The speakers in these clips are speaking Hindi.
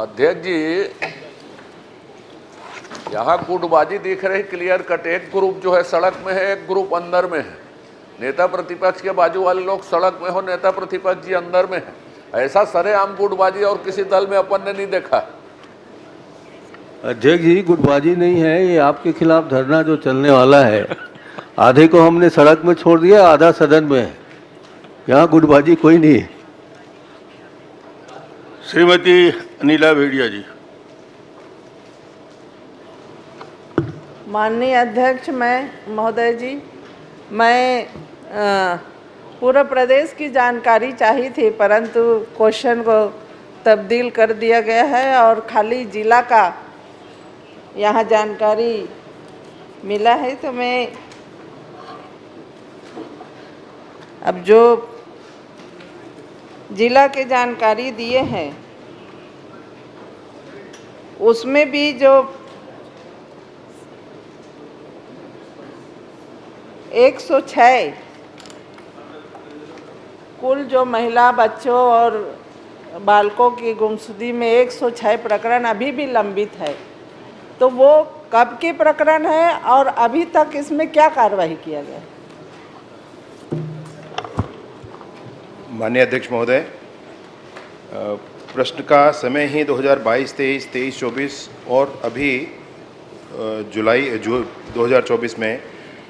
अध्यक्ष जी, यहाँ गुटबाजी दिख रही क्लियर कट। एक ग्रुप जो है सड़क में है, एक ग्रुप अंदर में है। नेता प्रतिपक्ष के बाजू वाले लोग सड़क में हो, नेता प्रतिपक्ष जी अंदर में है। ऐसा सरेआम गुटबाजी और किसी दल में अपन ने नहीं देखा। अध्यक्ष जी, गुटबाजी नहीं है, ये आपके खिलाफ धरना जो चलने वाला है, आधे को हमने सड़क में छोड़ दिया, आधा सदन में है। यहाँ गुटबाजी कोई नहीं है। श्रीमती अनिला भेड़िया जी। माननीय अध्यक्ष महोदय जी, मैं पूरा प्रदेश की जानकारी चाहिए थी, परंतु क्वेश्चन को तब्दील कर दिया गया है और खाली जिला का यहाँ जानकारी मिला है। तो मैं अब जो जिला के जानकारी दिए हैं उसमें भी जो 106 कुल जो महिला, बच्चों और बालकों की गुमशुदगी में 106 प्रकरण अभी भी लंबित है। तो वो कब के प्रकरण है और अभी तक इसमें क्या कार्रवाई किया गया? माननीय अध्यक्ष महोदय, प्रश्न का समय ही 2022, 23, 24 और अभी जुलाई 2024 में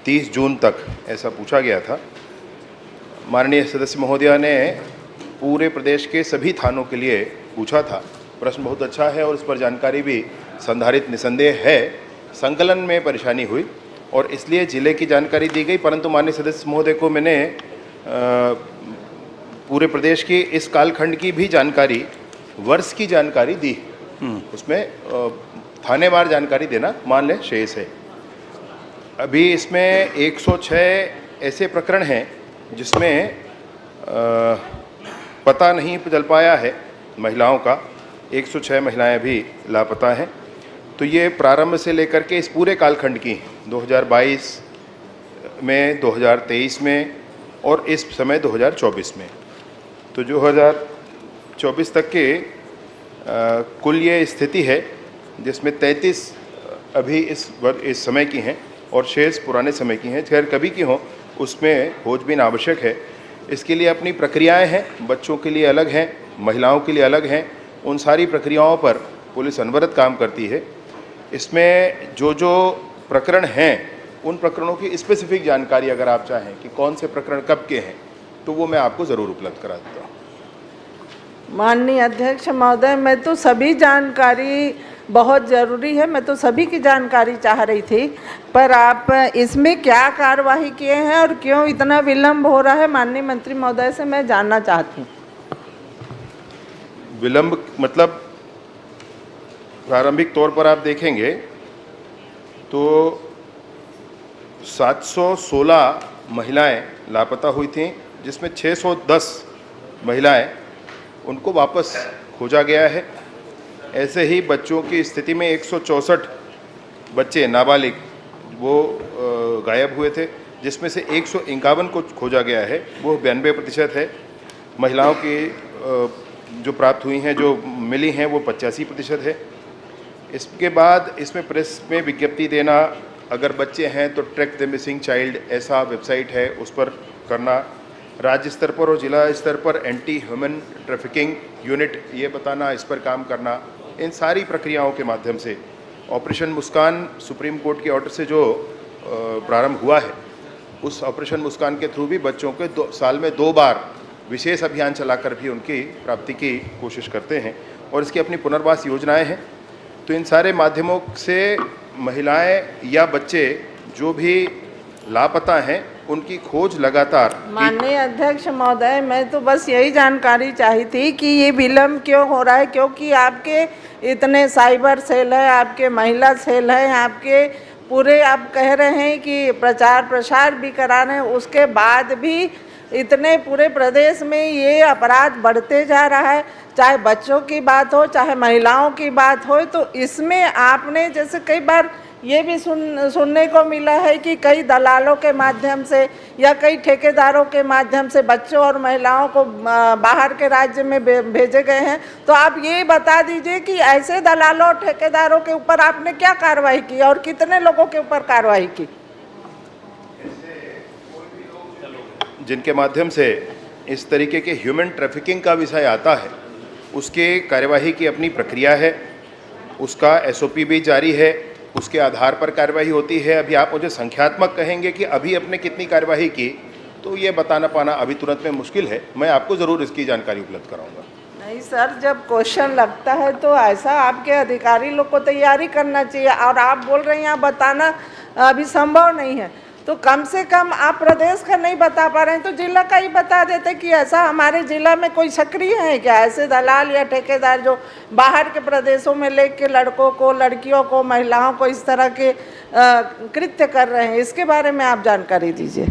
30 जून तक ऐसा पूछा गया था। माननीय सदस्य महोदया ने पूरे प्रदेश के सभी थानों के लिए पूछा था। प्रश्न बहुत अच्छा है और इस पर जानकारी भी संधारित निसंदेह है। संकलन में परेशानी हुई और इसलिए ज़िले की जानकारी दी गई, परंतु माननीय सदस्य महोदय को मैंने पूरे प्रदेश की इस कालखंड की भी जानकारी, वर्ष की जानकारी दी। उसमें थानेवार जानकारी देना मान लें शेष है। अभी इसमें 106 ऐसे प्रकरण हैं जिसमें पता नहीं चल पाया है महिलाओं का। 106 महिलाएं भी लापता हैं। तो ये प्रारंभ से लेकर के इस पूरे कालखंड की 2022 में, 2023 में और इस समय 2024 में, तो 2024 तक के कुल ये स्थिति है जिसमें 33 अभी इस समय की हैं और शेष पुराने समय की हैं। खैर कभी की हो उसमें खोजबीन आवश्यक है। इसके लिए अपनी प्रक्रियाएं हैं, बच्चों के लिए अलग हैं, महिलाओं के लिए अलग हैं। उन सारी प्रक्रियाओं पर पुलिस अनवरत काम करती है। इसमें जो प्रकरण हैं उन प्रकरणों की स्पेसिफिक जानकारी अगर आप चाहें कि कौन से प्रकरण कब के हैं तो वो मैं आपको ज़रूर उपलब्ध करा देता हूँ। माननीय अध्यक्ष महोदय, मैं तो सभी जानकारी बहुत ज़रूरी है, मैं तो सभी की जानकारी चाह रही थी, पर आप इसमें क्या कार्यवाही किए हैं और क्यों इतना विलंब हो रहा है, माननीय मंत्री महोदय से मैं जानना चाहती हूँ। विलंब मतलब प्रारंभिक तौर पर आप देखेंगे तो 716 महिलाएं लापता हुई थीं, जिसमें 610 महिलाएं उनको वापस खोजा गया है। ऐसे ही बच्चों की स्थिति में 164 बच्चे नाबालिग वो गायब हुए थे, जिसमें से 151 को खोजा गया है, वो 92% है। महिलाओं की जो प्राप्त हुई हैं, जो मिली हैं, वो 85% है। इसके बाद इसमें प्रेस में विज्ञप्ति देना, अगर बच्चे हैं तो ट्रैक द मिसिंग चाइल्ड ऐसा वेबसाइट है, उस पर करना। राज्य स्तर पर और जिला स्तर पर एंटी ह्यूमन ट्रैफिकिंग यूनिट ये बताना, इस पर काम करना। इन सारी प्रक्रियाओं के माध्यम से ऑपरेशन मुस्कान सुप्रीम कोर्ट के ऑर्डर से जो प्रारंभ हुआ है, उस ऑपरेशन मुस्कान के थ्रू भी बच्चों के साल में 2 बार विशेष अभियान चलाकर भी उनकी प्राप्ति की कोशिश करते हैं और इसकी अपनी पुनर्वास योजनाएं हैं। तो इन सारे माध्यमों से महिलाएं या बच्चे जो भी लापता हैं उनकी खोज लगातार। माननीय अध्यक्ष महोदय, मैं तो बस यही जानकारी चाहिए थी कि ये विलम्ब क्यों हो रहा है, क्योंकि आपके इतने साइबर सेल है, आपके महिला सेल है, आपके पूरे आप कह रहे हैं कि प्रचार प्रसार भी करा रहे हैं, उसके बाद भी इतने पूरे प्रदेश में ये अपराध बढ़ते जा रहा है। चाहे बच्चों की बात हो, चाहे महिलाओं की बात हो, तो इसमें आपने जैसे कई बार ये भी सुनने को मिला है कि कई दलालों के माध्यम से या कई ठेकेदारों के माध्यम से बच्चों और महिलाओं को बाहर के राज्य में भेजे गए हैं। तो आप ये बता दीजिए कि ऐसे दलालों और ठेकेदारों के ऊपर आपने क्या कार्रवाई की और कितने लोगों के ऊपर कार्रवाई की? जिनके माध्यम से इस तरीके के ह्यूमन ट्रैफिकिंग का विषय आता है, उसके कार्यवाही की अपनी प्रक्रिया है, उसका एसओपी भी जारी है, उसके आधार पर कार्रवाई होती है। अभी आप मुझे संख्यात्मक कहेंगे कि अभी अपने कितनी कार्रवाई की, तो ये बताना पाना अभी तुरंत में मुश्किल है। मैं आपको ज़रूर इसकी जानकारी उपलब्ध कराऊंगा। नहीं सर, जब क्वेश्चन लगता है तो ऐसा आपके अधिकारी लोग को तैयारी करना चाहिए, और आप बोल रहे हैं यहाँ बताना अभी संभव नहीं है, तो कम से कम आप प्रदेश का नहीं बता पा रहे हैं तो जिला का ही बता देते कि ऐसा हमारे जिला में कोई सक्रिय है क्या, ऐसे दलाल या ठेकेदार जो बाहर के प्रदेशों में लेके लड़कों को, लड़कियों को, महिलाओं को इस तरह के कृत्य कर रहे हैं। इसके बारे में आप जानकारी दीजिए।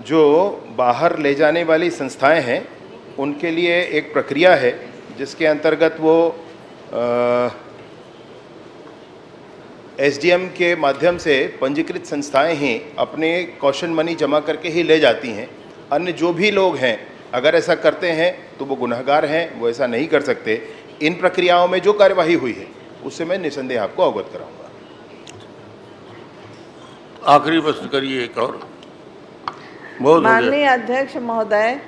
जो बाहर ले जाने वाली संस्थाएं हैं उनके लिए एक प्रक्रिया है जिसके अंतर्गत वो एसडीएम के माध्यम से पंजीकृत संस्थाएं ही अपने कॉशन मनी जमा करके ही ले जाती हैं। अन्य जो भी लोग हैं अगर ऐसा करते हैं तो वो गुनहगार हैं, वो ऐसा नहीं कर सकते। इन प्रक्रियाओं में जो कार्यवाही हुई है उससे मैं निसंदेह आपको अवगत कराऊंगा। आखिरी प्रश्न करिए एक और। बहुत माननीय अध्यक्ष महोदय,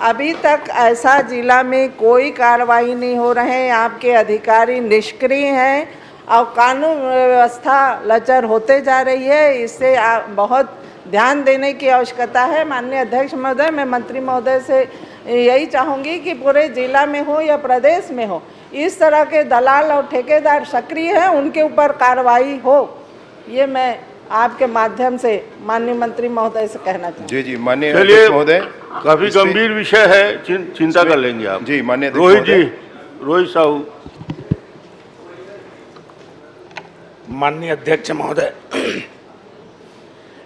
अभी तक ऐसा जिला में कोई कार्रवाई नहीं हो रहे हैं, आपके अधिकारी निष्क्रिय हैं और कानून व्यवस्था लचर होते जा रही है। इससे बहुत ध्यान देने की आवश्यकता है। माननीय अध्यक्ष महोदय, मैं मंत्री महोदय से यही चाहूँगी कि पूरे जिला में हो या प्रदेश में हो, इस तरह के दलाल और ठेकेदार सक्रिय हैं, उनके ऊपर कार्रवाई हो। ये मैं आपके माध्यम से माननीय मंत्री महोदय से कहना चाहूँगी। जी जी, माननीय अध्यक्ष महोदय, काफी गंभीर विषय है, चिंता कर लेंगे आप। जी माननीय रोहित जी, रोहित साहू। माननीय अध्यक्ष महोदय,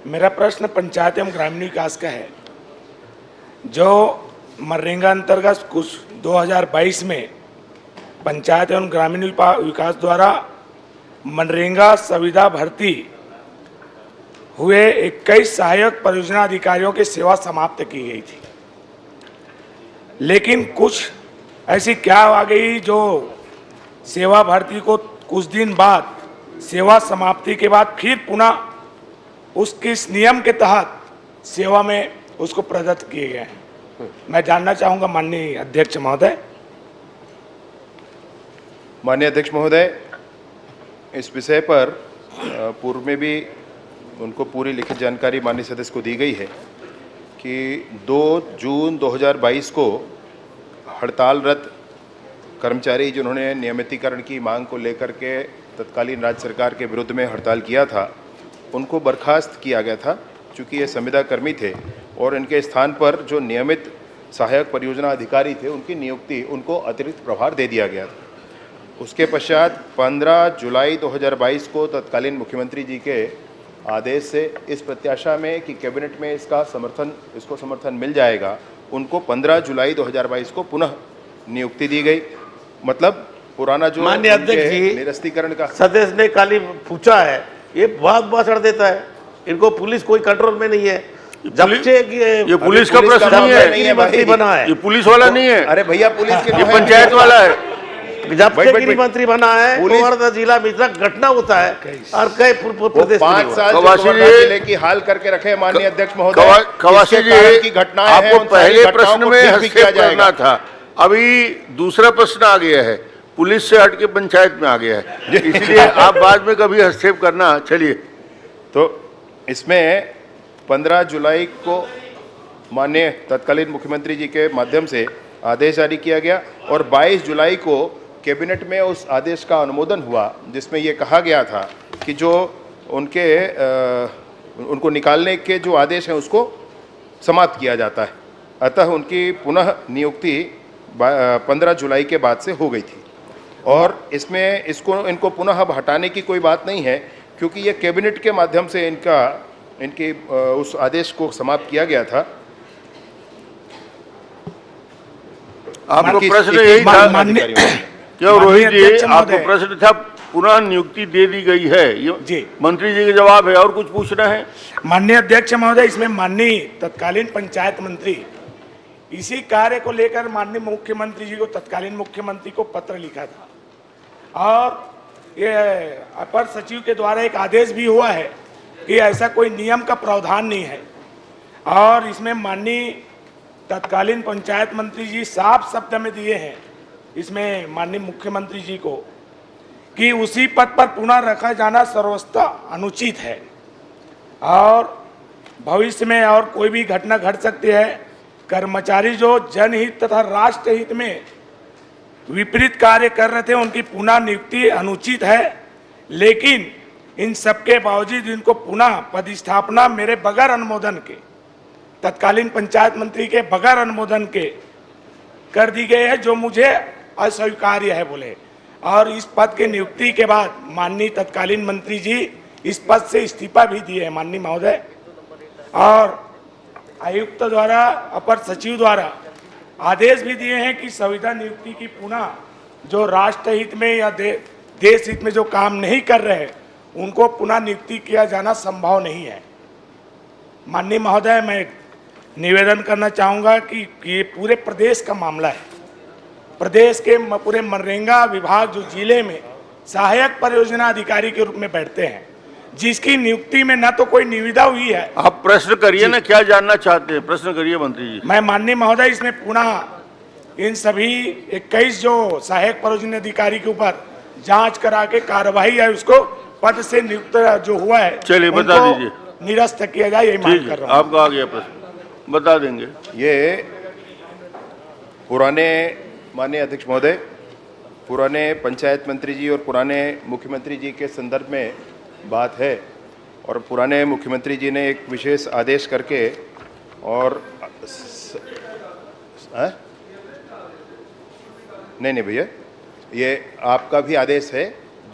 मेरा प्रश्न पंचायत एवं ग्रामीण विकास का है। जो मनरेगा अंतर्गत कुछ 2022 में पंचायत एवं ग्रामीण विकास द्वारा मनरेगा संविदा भर्ती हुए 21 सहायक परियोजना अधिकारियों की सेवा समाप्त की गई थी, लेकिन कुछ ऐसी क्या आ गई जो सेवा भर्ती को कुछ दिन बाद सेवा समाप्ति के बाद फिर पुनः उसके इस नियम के तहत सेवा में उसको प्रदत्त किए गए हैं। मैं जानना चाहूँगा माननीय अध्यक्ष महोदय। माननीय अध्यक्ष महोदय, इस विषय पर पूर्व में भी उनको पूरी लिखित जानकारी माननीय सदस्य को दी गई है कि 2 जून 2022 को हड़तालरत कर्मचारी जिन्होंने नियमितीकरण की मांग को लेकर के तत्कालीन राज्य सरकार के विरुद्ध में हड़ताल किया था, उनको बर्खास्त किया गया था। चूँकि ये संविदा कर्मी थे और इनके स्थान पर जो नियमित सहायक परियोजना अधिकारी थे उनकी नियुक्ति उनको अतिरिक्त प्रभार दे दिया गया था। उसके पश्चात 15 जुलाई 2022 को तत्कालीन मुख्यमंत्री जी के आदेश से इस प्रत्याशा में कि कैबिनेट में इसको समर्थन मिल जाएगा, उनको 15 जुलाई 2022 को पुनः नियुक्ति दी गई। मतलब पुराना जो माननीय अध्यक्ष जी, निरस्तीकरण का सदस्य ने खाली पूछा है, ये बहुत भाषण देता है। इनको पुलिस कोई कंट्रोल में नहीं है। जब से ये पुलिस का प्रश्न नहीं है, मंत्री बना है, ये पुलिस वाला नहीं है। अरे भैया, पुलिस के ये पंचायत वाला है। जब से गृह मंत्री बना है तो जिला में इतना घटना होता है और कई प्रदेश 5 साल जिले की हाल करके रखे। माननीय अध्यक्ष महोदय, कवासी जी, की घटनाएं आपको पहले प्रश्न में हस्तक्षेप करना था, अभी दूसरा प्रश्न आ गया है, पुलिस से हट के पंचायत में आ गया है, इसलिए आप बाद में कभी हस्तक्षेप करना। चलिए, तो इसमें 15 जुलाई को माननीय तत्कालीन मुख्यमंत्री जी के माध्यम से आदेश जारी किया गया और 22 जुलाई को कैबिनेट में उस आदेश का अनुमोदन हुआ, जिसमें ये कहा गया था कि जो उनको निकालने के जो आदेश हैं उसको समाप्त किया जाता है। अतः उनकी पुनः नियुक्ति 15 जुलाई के बाद से हो गई थी और इसमें इनको पुनः अब हटाने की कोई बात नहीं है, क्योंकि ये कैबिनेट के माध्यम से इनकी उस आदेश को समाप्त किया गया था। आपको प्रश्न यही था क्यों रोहित जी? आपको प्रश्न था पुनः नियुक्ति दे दी गई है, ये जी। मंत्री जी का जवाब है। और कुछ पूछना है? माननीय अध्यक्ष महोदय, इसमें माननीय तत्कालीन पंचायत मंत्री इसी कार्य को लेकर माननीय मुख्यमंत्री जी को, तत्कालीन मुख्यमंत्री को पत्र लिखा था और ये अपर सचिव के द्वारा एक आदेश भी हुआ है कि ऐसा कोई नियम का प्रावधान नहीं है। और इसमें माननीय तत्कालीन पंचायत मंत्री जी साफ शब्द में दिए हैं इसमें माननीय मुख्यमंत्री जी को कि उसी पद पर पुनः रखा जाना सर्वथा अनुचित है और भविष्य में और कोई भी घटना घट सकती है। कर्मचारी जो जनहित तथा राष्ट्र हित में विपरीत कार्य कर रहे थे उनकी पुनः नियुक्ति अनुचित है, लेकिन इन सबके बावजूद इनको पुनः पदस्थापना मेरे बगैर अनुमोदन के, तत्कालीन पंचायत मंत्री के बगैर अनुमोदन के कर दी गई है, जो मुझे अस्वीकार्य है बोले। और इस पद के नियुक्ति के बाद माननीय तत्कालीन मंत्री जी इस पद से इस्तीफा भी दिए हैं माननीय महोदय। और आयुक्त द्वारा, अपर सचिव द्वारा आदेश भी दिए हैं कि संविदा नियुक्ति की पुनः जो राष्ट्र हित में या देश हित में जो काम नहीं कर रहे उनको पुनः नियुक्ति किया जाना संभव नहीं है। माननीय महोदय, मैं निवेदन करना चाहूँगा कि ये पूरे प्रदेश का मामला है। प्रदेश के पूरे मनरेगा विभाग जो जिले में सहायक परियोजना अधिकारी के रूप में बैठते हैं, जिसकी नियुक्ति में न तो कोई निविदा हुई है। आप प्रश्न करिए ना, क्या जानना चाहते हैं, प्रश्न करिए मंत्री जी। मैं माननीय महोदय इसमें पुनः इन सभी 21 जो सहायक परियोजना अधिकारी के ऊपर जांच करा के कार्रवाई है, उसको पद से नियुक्त जो हुआ है चलिए बता दीजिए, निरस्त किया जाए, यही मांग कर रहा हूँ। आपका आ गया प्रश्न, बता देंगे। ये पुराने माननीय अध्यक्ष महोदय, पुराने पंचायत मंत्री जी और पुराने मुख्यमंत्री जी के संदर्भ में बात है और पुराने मुख्यमंत्री जी ने एक विशेष आदेश करके और नहीं भैया, ये आपका भी आदेश है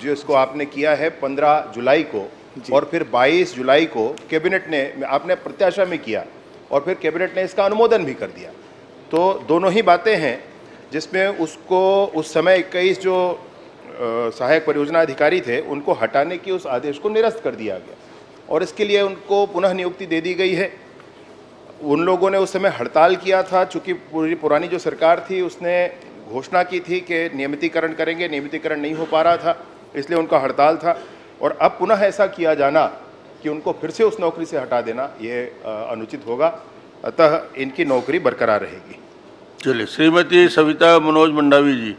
जो इसको आपने किया है 15 जुलाई को और फिर 22 जुलाई को कैबिनेट ने, आपने प्रत्याशा में किया और फिर कैबिनेट ने इसका अनुमोदन भी कर दिया। तो दोनों ही बातें हैं जिसमें उसको उस समय 21 जो सहायक परियोजना अधिकारी थे उनको हटाने की उस आदेश को निरस्त कर दिया गया और इसके लिए उनको पुनः नियुक्ति दे दी गई है। उन लोगों ने उस समय हड़ताल किया था, चूँकि पुरानी जो सरकार थी उसने घोषणा की थी कि नियमितीकरण करेंगे, नियमितीकरण नहीं हो पा रहा था, इसलिए उनका हड़ताल था। और अब पुनः ऐसा किया जाना कि उनको फिर से उस नौकरी से हटा देना, ये अनुचित होगा, अतः इनकी नौकरी बरकरार रहेगी। चलिए, श्रीमती सविता मनोज मंडावी जी।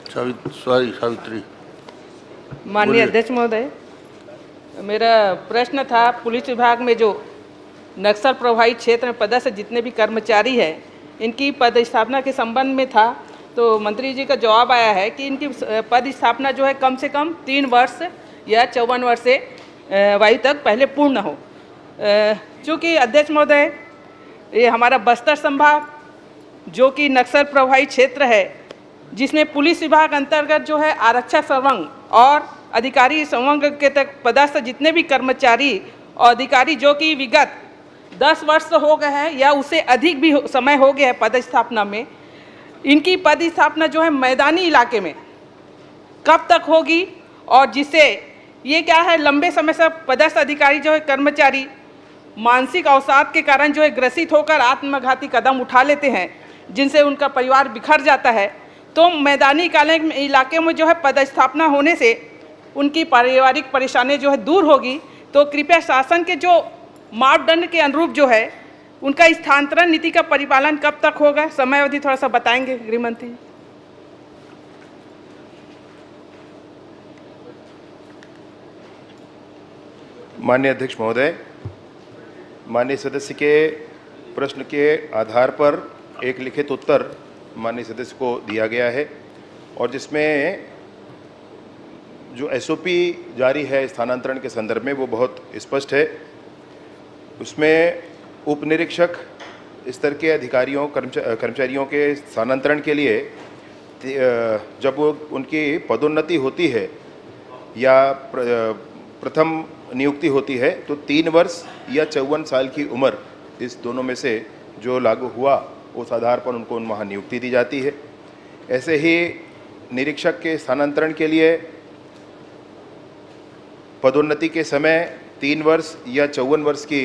सावित्री। माननीय अध्यक्ष महोदय, मेरा प्रश्न था पुलिस विभाग में जो नक्सल प्रभावित क्षेत्र में पदस्थ जितने भी कर्मचारी हैं इनकी पदस्थापना के संबंध में था। तो मंत्री जी का जवाब आया है कि इनकी पदस्थापना जो है कम से कम 3 वर्ष या 54 वर्ष से वायु तक पहले पूर्ण हो। चूँकि अध्यक्ष महोदय, ये हमारा बस्तर संभाग जो कि नक्सल प्रभावित क्षेत्र है, जिसमें पुलिस विभाग अंतर्गत जो है आरक्षक संवर्ग और अधिकारी संवर्ग के तक पदस्थ जितने भी कर्मचारी और अधिकारी जो कि विगत 10 वर्ष हो गए हैं या उससे अधिक भी समय हो गया है पदस्थापना में, इनकी पदस्थापना जो है मैदानी इलाके में कब तक होगी? और जिससे ये क्या है, लंबे समय से पदस्थ अधिकारी जो है कर्मचारी मानसिक अवसाद के कारण जो है ग्रसित होकर आत्मघाती कदम उठा लेते हैं, जिनसे उनका परिवार बिखर जाता है। तो मैदानी इलाके में जो है पदस्थापना होने से उनकी पारिवारिक परेशानी जो है दूर होगी। तो कृपया शासन के जो मापदंड के अनुरूप जो है उनका स्थानांतरण नीति का परिपालन कब तक होगा, समय अवधि थोड़ा सा बताएंगे गृह मंत्री? माननीय अध्यक्ष महोदय, माननीय सदस्य के प्रश्न के आधार पर एक लिखित उत्तर माननीय सदस्य को दिया गया है और जिसमें जो एसओपी जारी है स्थानांतरण के संदर्भ में वो बहुत स्पष्ट है। उसमें उप निरीक्षक स्तर के अधिकारियों कर्मचारियों के स्थानांतरण के लिए जब उनकी पदोन्नति होती है या प्रथम नियुक्ति होती है तो 3 वर्ष या 54 साल की उम्र, इस दोनों में से जो लागू हुआ उस आधार पर उनको वहाँ नियुक्ति दी जाती है। ऐसे ही निरीक्षक के स्थानांतरण के लिए पदोन्नति के समय 3 वर्ष या 54 वर्ष की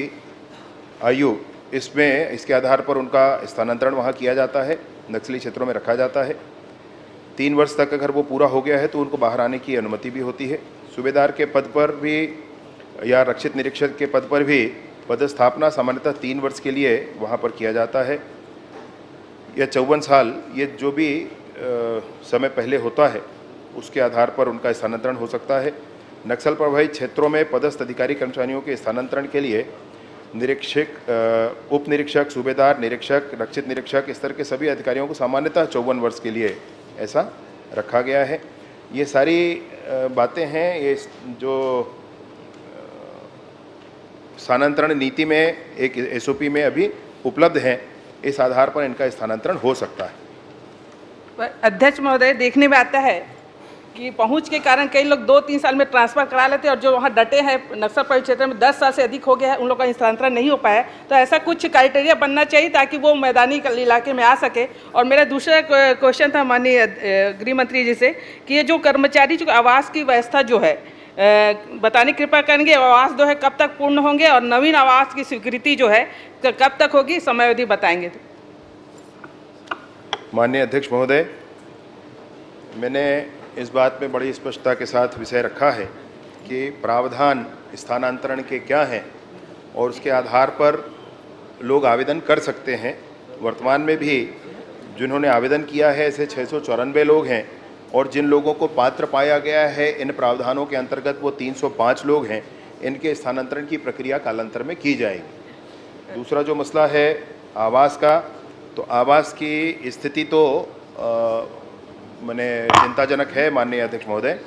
आयु, इसके आधार पर उनका स्थानांतरण वहाँ किया जाता है, नक्सली क्षेत्रों में रखा जाता है। 3 वर्ष तक अगर वो पूरा हो गया है तो उनको बाहर आने की अनुमति भी होती है। सूबेदार के पद पर भी या रक्षित निरीक्षक के पद पर भी पदस्थापना सामान्यतः 3 वर्ष के लिए वहाँ पर किया जाता है या 54 साल, ये जो भी समय पहले होता है उसके आधार पर उनका स्थानांतरण हो सकता है। नक्सल प्रभावित क्षेत्रों में पदस्थ अधिकारी कर्मचारियों के स्थानांतरण के लिए निरीक्षक, उप निरीक्षक, सूबेदार, निरीक्षक, रक्षित निरीक्षक, इस तरह के सभी अधिकारियों को सामान्यतः 54 वर्ष के लिए ऐसा रखा गया है। ये सारी बातें हैं, ये जो स्थानांतरण नीति में एक एसओपी में अभी उपलब्ध हैं, इस आधार पर इनका स्थानांतरण हो सकता है। अध्यक्ष महोदय, देखने में आता है कि पहुंच के कारण कई लोग 2-3 साल में ट्रांसफर करा लेते हैं और जो वहाँ डटे हैं नक्सल प्रभावित क्षेत्र में 10 साल से अधिक हो गया है, उन लोगों का स्थानांतरण नहीं हो पाया। तो ऐसा कुछ क्राइटेरिया बनना चाहिए ताकि वो मैदानी इलाके में आ सके। और मेरा दूसरा क्वेश्चन था माननीय गृह मंत्री जी से कि ये जो कर्मचारी जो आवास की व्यवस्था जो है बताने कृपा करेंगे, आवास जो है कब तक पूर्ण होंगे और नवीन आवास की स्वीकृति जो है कब तक होगी, समयावधि बताएंगे। माननीय अध्यक्ष महोदय, मैंने इस बात में बड़ी स्पष्टता के साथ विषय रखा है कि प्रावधान स्थानांतरण के क्या हैं और उसके आधार पर लोग आवेदन कर सकते हैं। वर्तमान में भी जिन्होंने आवेदन किया है ऐसे 694 लोग हैं और जिन लोगों को पात्र पाया गया है इन प्रावधानों के अंतर्गत वो 305 लोग हैं। इनके स्थानांतरण की प्रक्रिया कालांतर में की जाएगी। दूसरा जो मसला है आवास का, तो आवास की स्थिति तो मैंने चिंताजनक है माननीय अध्यक्ष महोदय,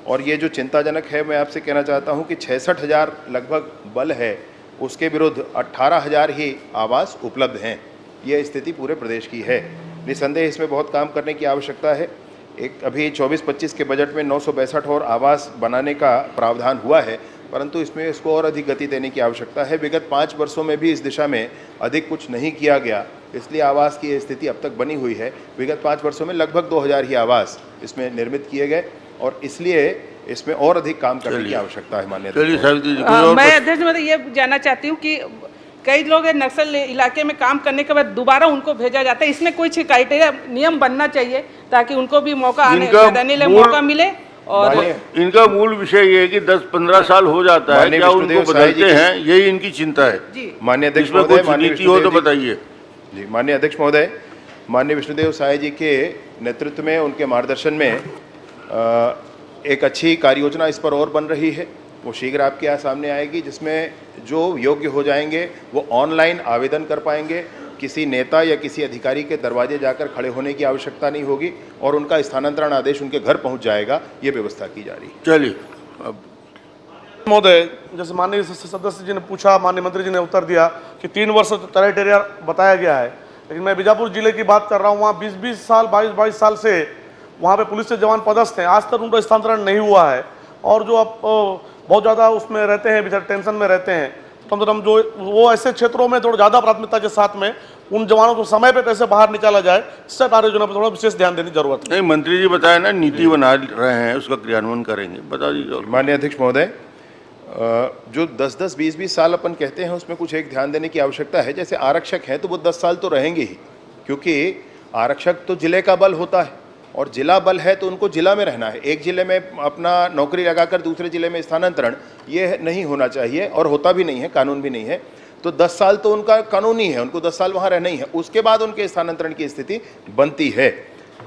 और ये जो चिंताजनक है मैं आपसे कहना चाहता हूँ कि 66,000 लगभग बल है, उसके विरुद्ध 18,000 ही आवास उपलब्ध हैं। ये स्थिति पूरे प्रदेश की है। निसंदेह इसमें बहुत काम करने की आवश्यकता है। एक अभी 24-25 के बजट में 962 और आवास बनाने का प्रावधान हुआ है, परंतु इसमें इसको और अधिक गति देने की आवश्यकता है। विगत 5 वर्षों में भी इस दिशा में अधिक कुछ नहीं किया गया, इसलिए आवास की स्थिति अब तक बनी हुई है। विगत 5 वर्षों में लगभग 2000 ही आवास इसमें निर्मित किए गए और इसलिए इसमें और अधिक काम करने की आवश्यकता है। माननीय मैं अध्यक्ष महोदय ये जानना चाहती हूँ कि कई लोग नक्सल इलाके में काम करने के बाद दोबारा उनको भेजा जाता है, इसमें कुछ क्राइटेरिया नियम बनना चाहिए ताकि उनको भी मौका मौका मिले। और इनका मूल विषय ये है कि 10-15 साल हो जाता है, क्या उनको बदलते हैं, यही इनकी चिंता है। माननीय अध्यक्ष महोदय, नीति हो तो बताइए। जी माननीय अध्यक्ष महोदय, माननीय विष्णुदेव साय जी के नेतृत्व में, उनके मार्गदर्शन में एक अच्छी कार्य योजना इस पर और बन रही है। वो शीघ्र आपके यहाँ सामने आएगी, जिसमें जो योग्य हो जाएंगे वो ऑनलाइन आवेदन कर पाएंगे। किसी नेता या किसी अधिकारी के दरवाजे जाकर खड़े होने की आवश्यकता नहीं होगी और उनका स्थानांतरण आदेश उनके घर पहुंच जाएगा। ये व्यवस्था की जा रही है। चलिए महोदय, जैसे माननीय सदस्य जी ने पूछा, माननीय मंत्री जी ने उत्तर दिया कि 3 वर्ष क्राइटेरिया बताया गया है, लेकिन मैं बीजापुर जिले की बात कर रहा हूँ। वहाँ 20-20 साल 22-22 साल से वहाँ पे पुलिस के जवान पदस्थ हैं, आज तक उनका स्थानांतरण नहीं हुआ है। और जो अब बहुत ज़्यादा उसमें रहते हैं, बेचारे टेंशन में रहते हैं, कम से कम जो वो ऐसे क्षेत्रों में थोड़ा ज़्यादा प्राथमिकता के साथ में उन जवानों को समय पे कैसे बाहर निकाला जाए, इससे कार्य योजना पर थोड़ा विशेष ध्यान देने की जरूरत है। नहीं, मंत्री जी बताए ना, नीति बना रहे हैं, उसका क्रियान्वयन करेंगे, बता दीजिए। माननीय अध्यक्ष महोदय, जो 10-10, 20-20 साल अपन कहते हैं उसमें कुछ एक ध्यान देने की आवश्यकता है। जैसे आरक्षक हैं तो वो 10 साल तो रहेंगे ही, क्योंकि आरक्षक तो जिले का बल होता है और जिला बल है तो उनको जिला में रहना है। एक जिले में अपना नौकरी लगाकर दूसरे जिले में स्थानांतरण ये नहीं होना चाहिए और होता भी नहीं है, कानून भी नहीं है। तो 10 साल तो उनका कानूनी है, उनको 10 साल वहाँ रहना ही है, उसके बाद उनके स्थानांतरण की स्थिति बनती है।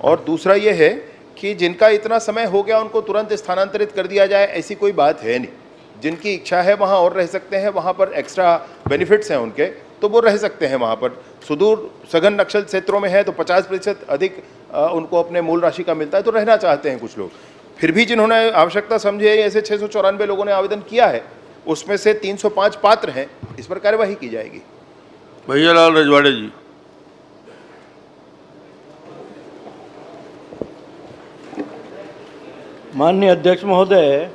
और दूसरा ये है कि जिनका इतना समय हो गया उनको तुरंत स्थानांतरित कर दिया जाए, ऐसी कोई बात है नहीं। जिनकी इच्छा है वहाँ और रह सकते हैं, वहाँ पर एक्स्ट्रा बेनिफिट्स हैं उनके, तो वो रह सकते हैं वहाँ पर। सुदूर सघन नक्सल क्षेत्रों में है तो 50% अधिक उनको अपने मूल राशि का मिलता है, तो रहना चाहते हैं कुछ लोग। फिर भी जिन्होंने आवश्यकता समझी है, ऐसे 694 लोगों ने आवेदन किया है, उसमें से 305 पात्र हैं, इस पर कार्यवाही की जाएगी। भैयालाल रजवाड़े जी। माननीय अध्यक्ष महोदय,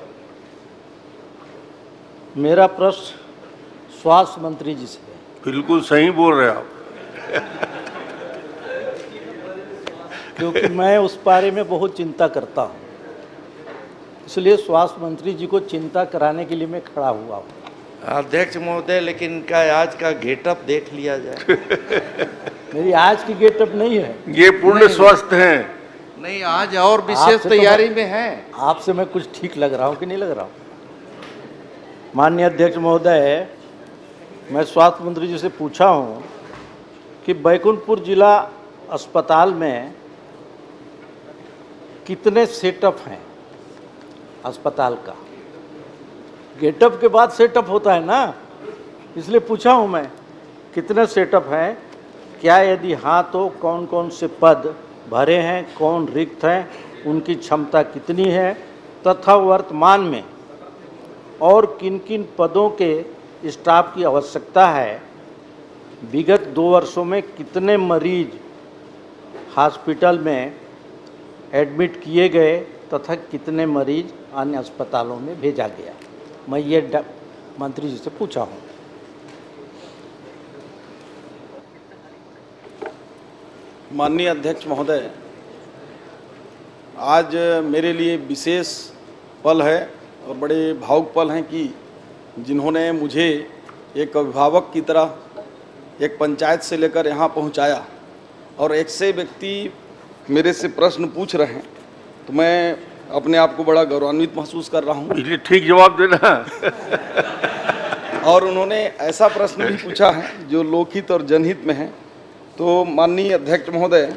मेरा प्रश्न स्वास्थ्य मंत्री जी से है। बिल्कुल सही बोल रहे आप। क्योंकि मैं उस बारे में बहुत चिंता करता हूँ, इसलिए स्वास्थ्य मंत्री जी को चिंता कराने के लिए मैं खड़ा हुआ हूँ। अध्यक्ष महोदय, लेकिन इनका आज का गेटअप देख लिया जाए। मेरी आज की गेटअप नहीं है, ये पूर्ण स्वस्थ हैं। नहीं, आज और विशेष तैयारी में है। आपसे मैं कुछ ठीक लग रहा हूँ कि नहीं लग रहा हूँ? माननीय अध्यक्ष महोदय, मैं स्वास्थ्य मंत्री जी से पूछा हूँ कि बैकुंठपुर जिला अस्पताल में कितने सेटअप हैं अस्पताल का। गेटअप के बाद सेटअप होता है ना, इसलिए पूछा हूँ मैं कितने सेटअप हैं, क्या यदि हाँ तो कौन कौन से पद भरे हैं, कौन रिक्त हैं, उनकी क्षमता कितनी है, तथा वर्तमान में और किन किन पदों के स्टाफ की आवश्यकता है। विगत 2 वर्षों में कितने मरीज हॉस्पिटल में एडमिट किए गए तथा कितने मरीज अन्य अस्पतालों में भेजा गया। मैं ये मंत्री जी से पूछा हूँ। माननीय अध्यक्ष महोदय, आज मेरे लिए विशेष पल है और बड़े भावुक पल हैं कि जिन्होंने मुझे एक अभिभावक की तरह एक पंचायत से लेकर यहाँ पहुँचाया और एक से व्यक्ति मेरे से प्रश्न पूछ रहे हैं, तो मैं अपने आप को बड़ा गौरवान्वित महसूस कर रहा हूँ। इसलिए ठीक जवाब देना। और उन्होंने ऐसा प्रश्न भी पूछा है जो लोकहित और जनहित में है। तो माननीय अध्यक्ष महोदय,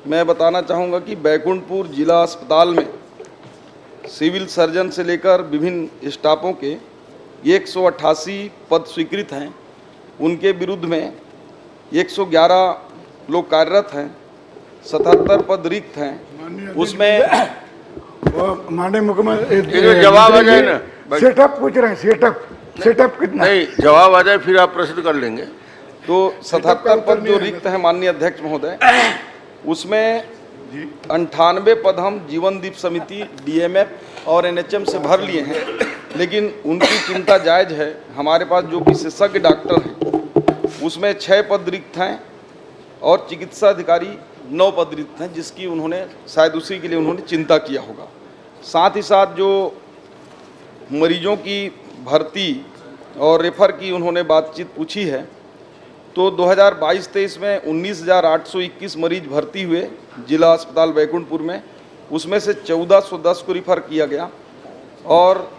मैं बताना चाहूँगा कि बैकुंठपुर जिला अस्पताल में सिविल सर्जन से लेकर विभिन्न स्टाफों के 188 पद स्वीकृत हैं। उनके विरुद्ध में 111 लोग कार्यरत हैं, 77 पद रिक्त हैं। उसमें माननीय मुख्यमंत्री जवाब आ जाए ना, सेटअप पूछ रहे हैं, सेटअप कितना? नहीं, जवाब आ जाए फिर आप प्रश्न कर लेंगे। तो 77 पद जो रिक्त हैं माननीय अध्यक्ष महोदय, उसमें 98 पद हम जीवनदीप समिति, DMF और NHM से भर लिए हैं, लेकिन उनकी चिंता जायज़ है। हमारे पास जो विशेषज्ञ डॉक्टर हैं उसमें 6 पद रिक्त हैं और चिकित्सा अधिकारी 9 पद रिक्त हैं, जिसकी उन्होंने शायद उसी के लिए उन्होंने चिंता किया होगा। साथ ही साथ जो मरीजों की भर्ती और रेफर की उन्होंने बातचीत पूछी है, तो 2022-23 में 19,821 मरीज भर्ती हुए जिला अस्पताल बैकुंठपुर में, उसमें से 1410 को रिफ़र किया गया और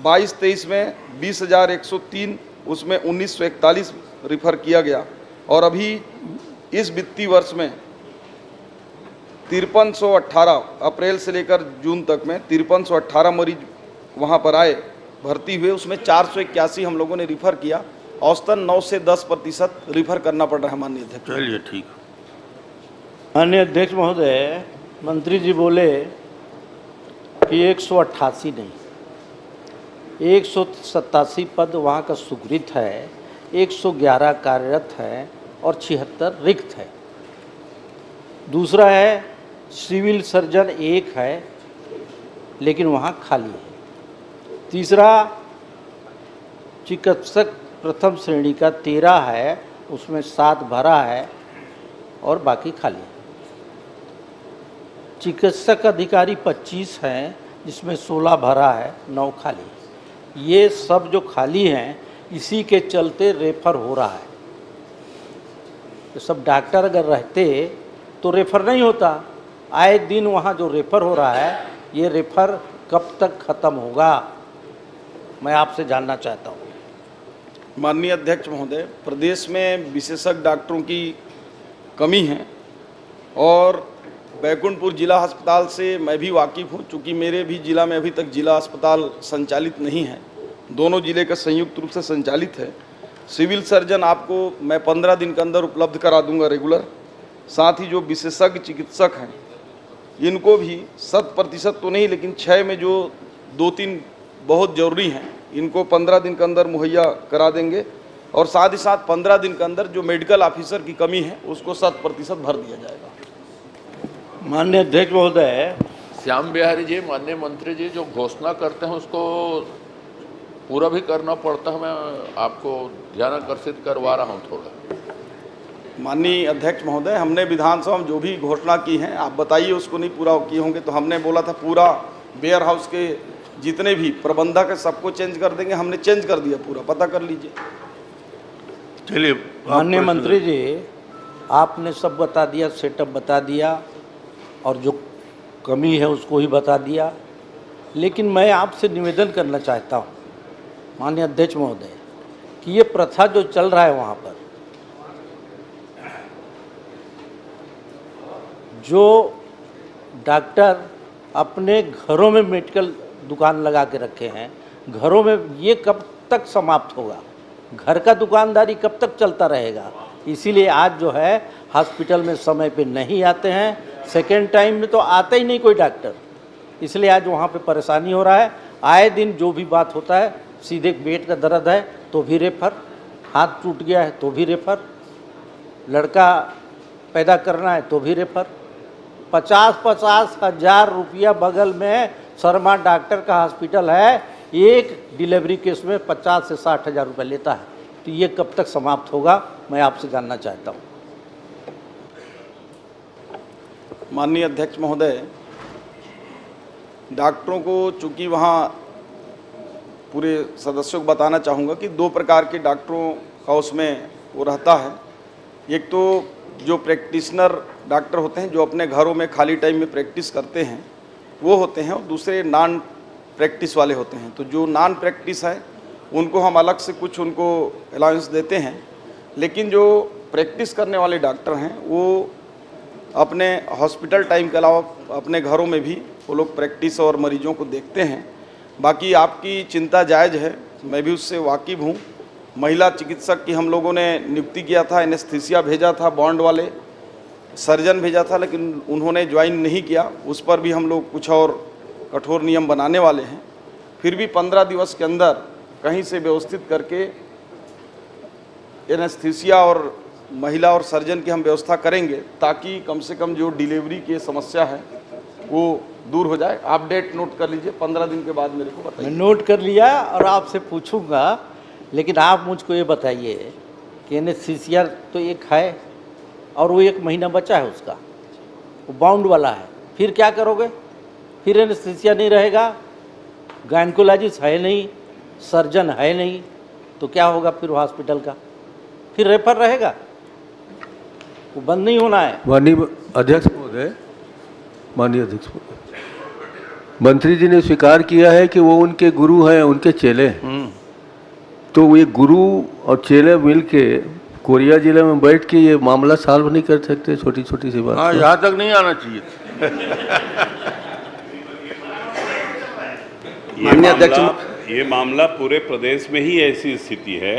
22-23 में 20,103, उसमें 1941 रिफ़र किया गया और अभी इस वित्तीय वर्ष में 5318 अप्रैल से लेकर जून तक में 5318 मरीज वहाँ पर आए, भर्ती हुए। उसमें 481 हम लोगों ने रिफ़र किया। औसतन 9 से 10% रिफ़र करना पड़ रहा है माननीय अध्यक्ष। चलिए ठीक। माननीय अध्यक्ष महोदय, मंत्री जी बोले कि 188 नहीं, 187 पद वहाँ का स्वीकृत है, 111 कार्यरत है और 76 रिक्त है। दूसरा है सिविल सर्जन 1 है, लेकिन वहाँ खाली है। तीसरा चिकित्सक प्रथम श्रेणी का 13 है, उसमें 7 भरा है और बाकी खाली है। चिकित्सक अधिकारी 25 हैं, जिसमें 16 भरा है, 9 खाली है। ये सब जो खाली हैं, इसी के चलते रेफर हो रहा है। तो सब डॉक्टर अगर रहते तो रेफर नहीं होता। आए दिन वहाँ जो रेफर हो रहा है, ये रेफर कब तक ख़त्म होगा, मैं आपसे जानना चाहता हूँ। माननीय अध्यक्ष महोदय, प्रदेश में विशेषज्ञ डॉक्टरों की कमी है और बैकुंठपुर जिला अस्पताल से मैं भी वाकिफ़ हूँ, चूँकि मेरे भी जिला में अभी तक जिला अस्पताल संचालित नहीं है, दोनों जिले का संयुक्त रूप से संचालित है। सिविल सर्जन आपको मैं 15 दिन के अंदर उपलब्ध करा दूंगा रेगुलर। साथ ही जो विशेषज्ञ चिकित्सक हैं, इनको भी 100% तो नहीं, लेकिन 6 में जो 2-3 बहुत ज़रूरी हैं, इनको 15 दिन के अंदर मुहैया करा देंगे। और साथ ही साथ 15 दिन के अंदर जो मेडिकल ऑफिसर की कमी है, उसको 100% भर दिया जाएगा। माननीय अध्यक्ष महोदय, श्याम बिहारी जी, माननीय मंत्री जी जो घोषणा करते हैं उसको पूरा भी करना पड़ता है। मैं आपको ध्यान आकर्षित करवा रहा हूँ थोड़ा। माननीय अध्यक्ष महोदय, हमने विधानसभा में जो भी घोषणा की है, आप बताइए उसको नहीं पूरा किए होंगे। तो हमने बोला था पूरा वेयर हाउस के जितने भी प्रबंधक है सबको चेंज कर देंगे, हमने चेंज कर दिया पूरा, पता कर लीजिए। चलिए माननीय मंत्री जी, आपने सब बता दिया, सेटअप बता दिया और जो कमी है उसको ही बता दिया। लेकिन मैं आपसे निवेदन करना चाहता हूँ माननीय अध्यक्ष महोदय कि ये प्रथा जो चल रहा है वहाँ पर, जो डॉक्टर अपने घरों में मेडिकल दुकान लगा के रखे हैं, घरों में, ये कब तक समाप्त होगा? घर का दुकानदारी कब तक चलता रहेगा? इसीलिए आज जो है हॉस्पिटल में समय पे नहीं आते हैं, सेकेंड टाइम में तो आता ही नहीं कोई डॉक्टर, इसलिए आज वहाँ पे परेशानी हो रहा है। आए दिन जो भी बात होता है, सीधे पेट का दर्द है तो भी रेफर, हाथ टूट गया है तो भी रेफर, लड़का पैदा करना है तो भी रेफर। 50-50 हज़ार रुपया बगल में शर्मा डॉक्टर का हॉस्पिटल है, एक डिलीवरी केस में 50 से 60 हज़ार रुपये लेता है। तो ये कब तक समाप्त होगा, मैं आपसे जानना चाहता हूँ। माननीय अध्यक्ष महोदय, डॉक्टरों को चूँकि वहाँ पूरे सदस्यों को बताना चाहूँगा कि 2 प्रकार के डॉक्टरों का उसमें वो रहता है। एक तो जो प्रैक्टिशनर डॉक्टर होते हैं जो अपने घरों में खाली टाइम में प्रैक्टिस करते हैं वो होते हैं, और दूसरे नॉन प्रैक्टिस वाले होते हैं। तो जो नॉन प्रैक्टिस है उनको हम अलग से कुछ उनको अलाउंस देते हैं, लेकिन जो प्रैक्टिस करने वाले डॉक्टर हैं वो अपने हॉस्पिटल टाइम के अलावा अपने घरों में भी वो लोग प्रैक्टिस और मरीजों को देखते हैं। बाकी आपकी चिंता जायज़ है, मैं भी उससे वाकिफ़ हूँ। महिला चिकित्सक की हम लोगों ने नियुक्ति किया था, एनेस्थीसिया भेजा था, बॉन्ड वाले सर्जन भेजा था, लेकिन उन्होंने ज्वाइन नहीं किया। उस पर भी हम लोग कुछ और कठोर नियम बनाने वाले हैं। फिर भी 15 दिवस के अंदर कहीं से व्यवस्थित करके एनेस्थीसिया और महिला और सर्जन की हम व्यवस्था करेंगे, ताकि कम से कम जो डिलीवरी की समस्या है वो दूर हो जाए। आप डेट नोट कर लीजिए, 15 दिन के बाद मेरे को बताइए। मैं नोट कर लिया और आपसे पूछूंगा, लेकिन आप मुझको ये बताइए कि एनेस्थीसिया तो एक है और वो 1 महीना बचा है उसका, वो बाउंड वाला है, फिर क्या करोगे? फिर एनेस्थीसिया नहीं रहेगा, गायनकोलॉजिस्ट है नहीं, सर्जन है नहीं, तो क्या होगा फिर हॉस्पिटल का? फिर रेफर रहेगा, वो बंद नहीं होना है। माननीय अध्यक्ष महोदय, माननीय अध्यक्ष महोदय, मंत्री जी ने स्वीकार किया है कि वो उनके गुरु हैं, उनके चेले हैं। तो ये गुरु और चेले मिल के कोरिया जिले में बैठ के ये मामला सॉल्व नहीं कर सकते? छोटी छोटी सी बात। हाँ, यहाँ तक नहीं आना चाहिए। ये मामला पूरे प्रदेश में ही ऐसी स्थिति है।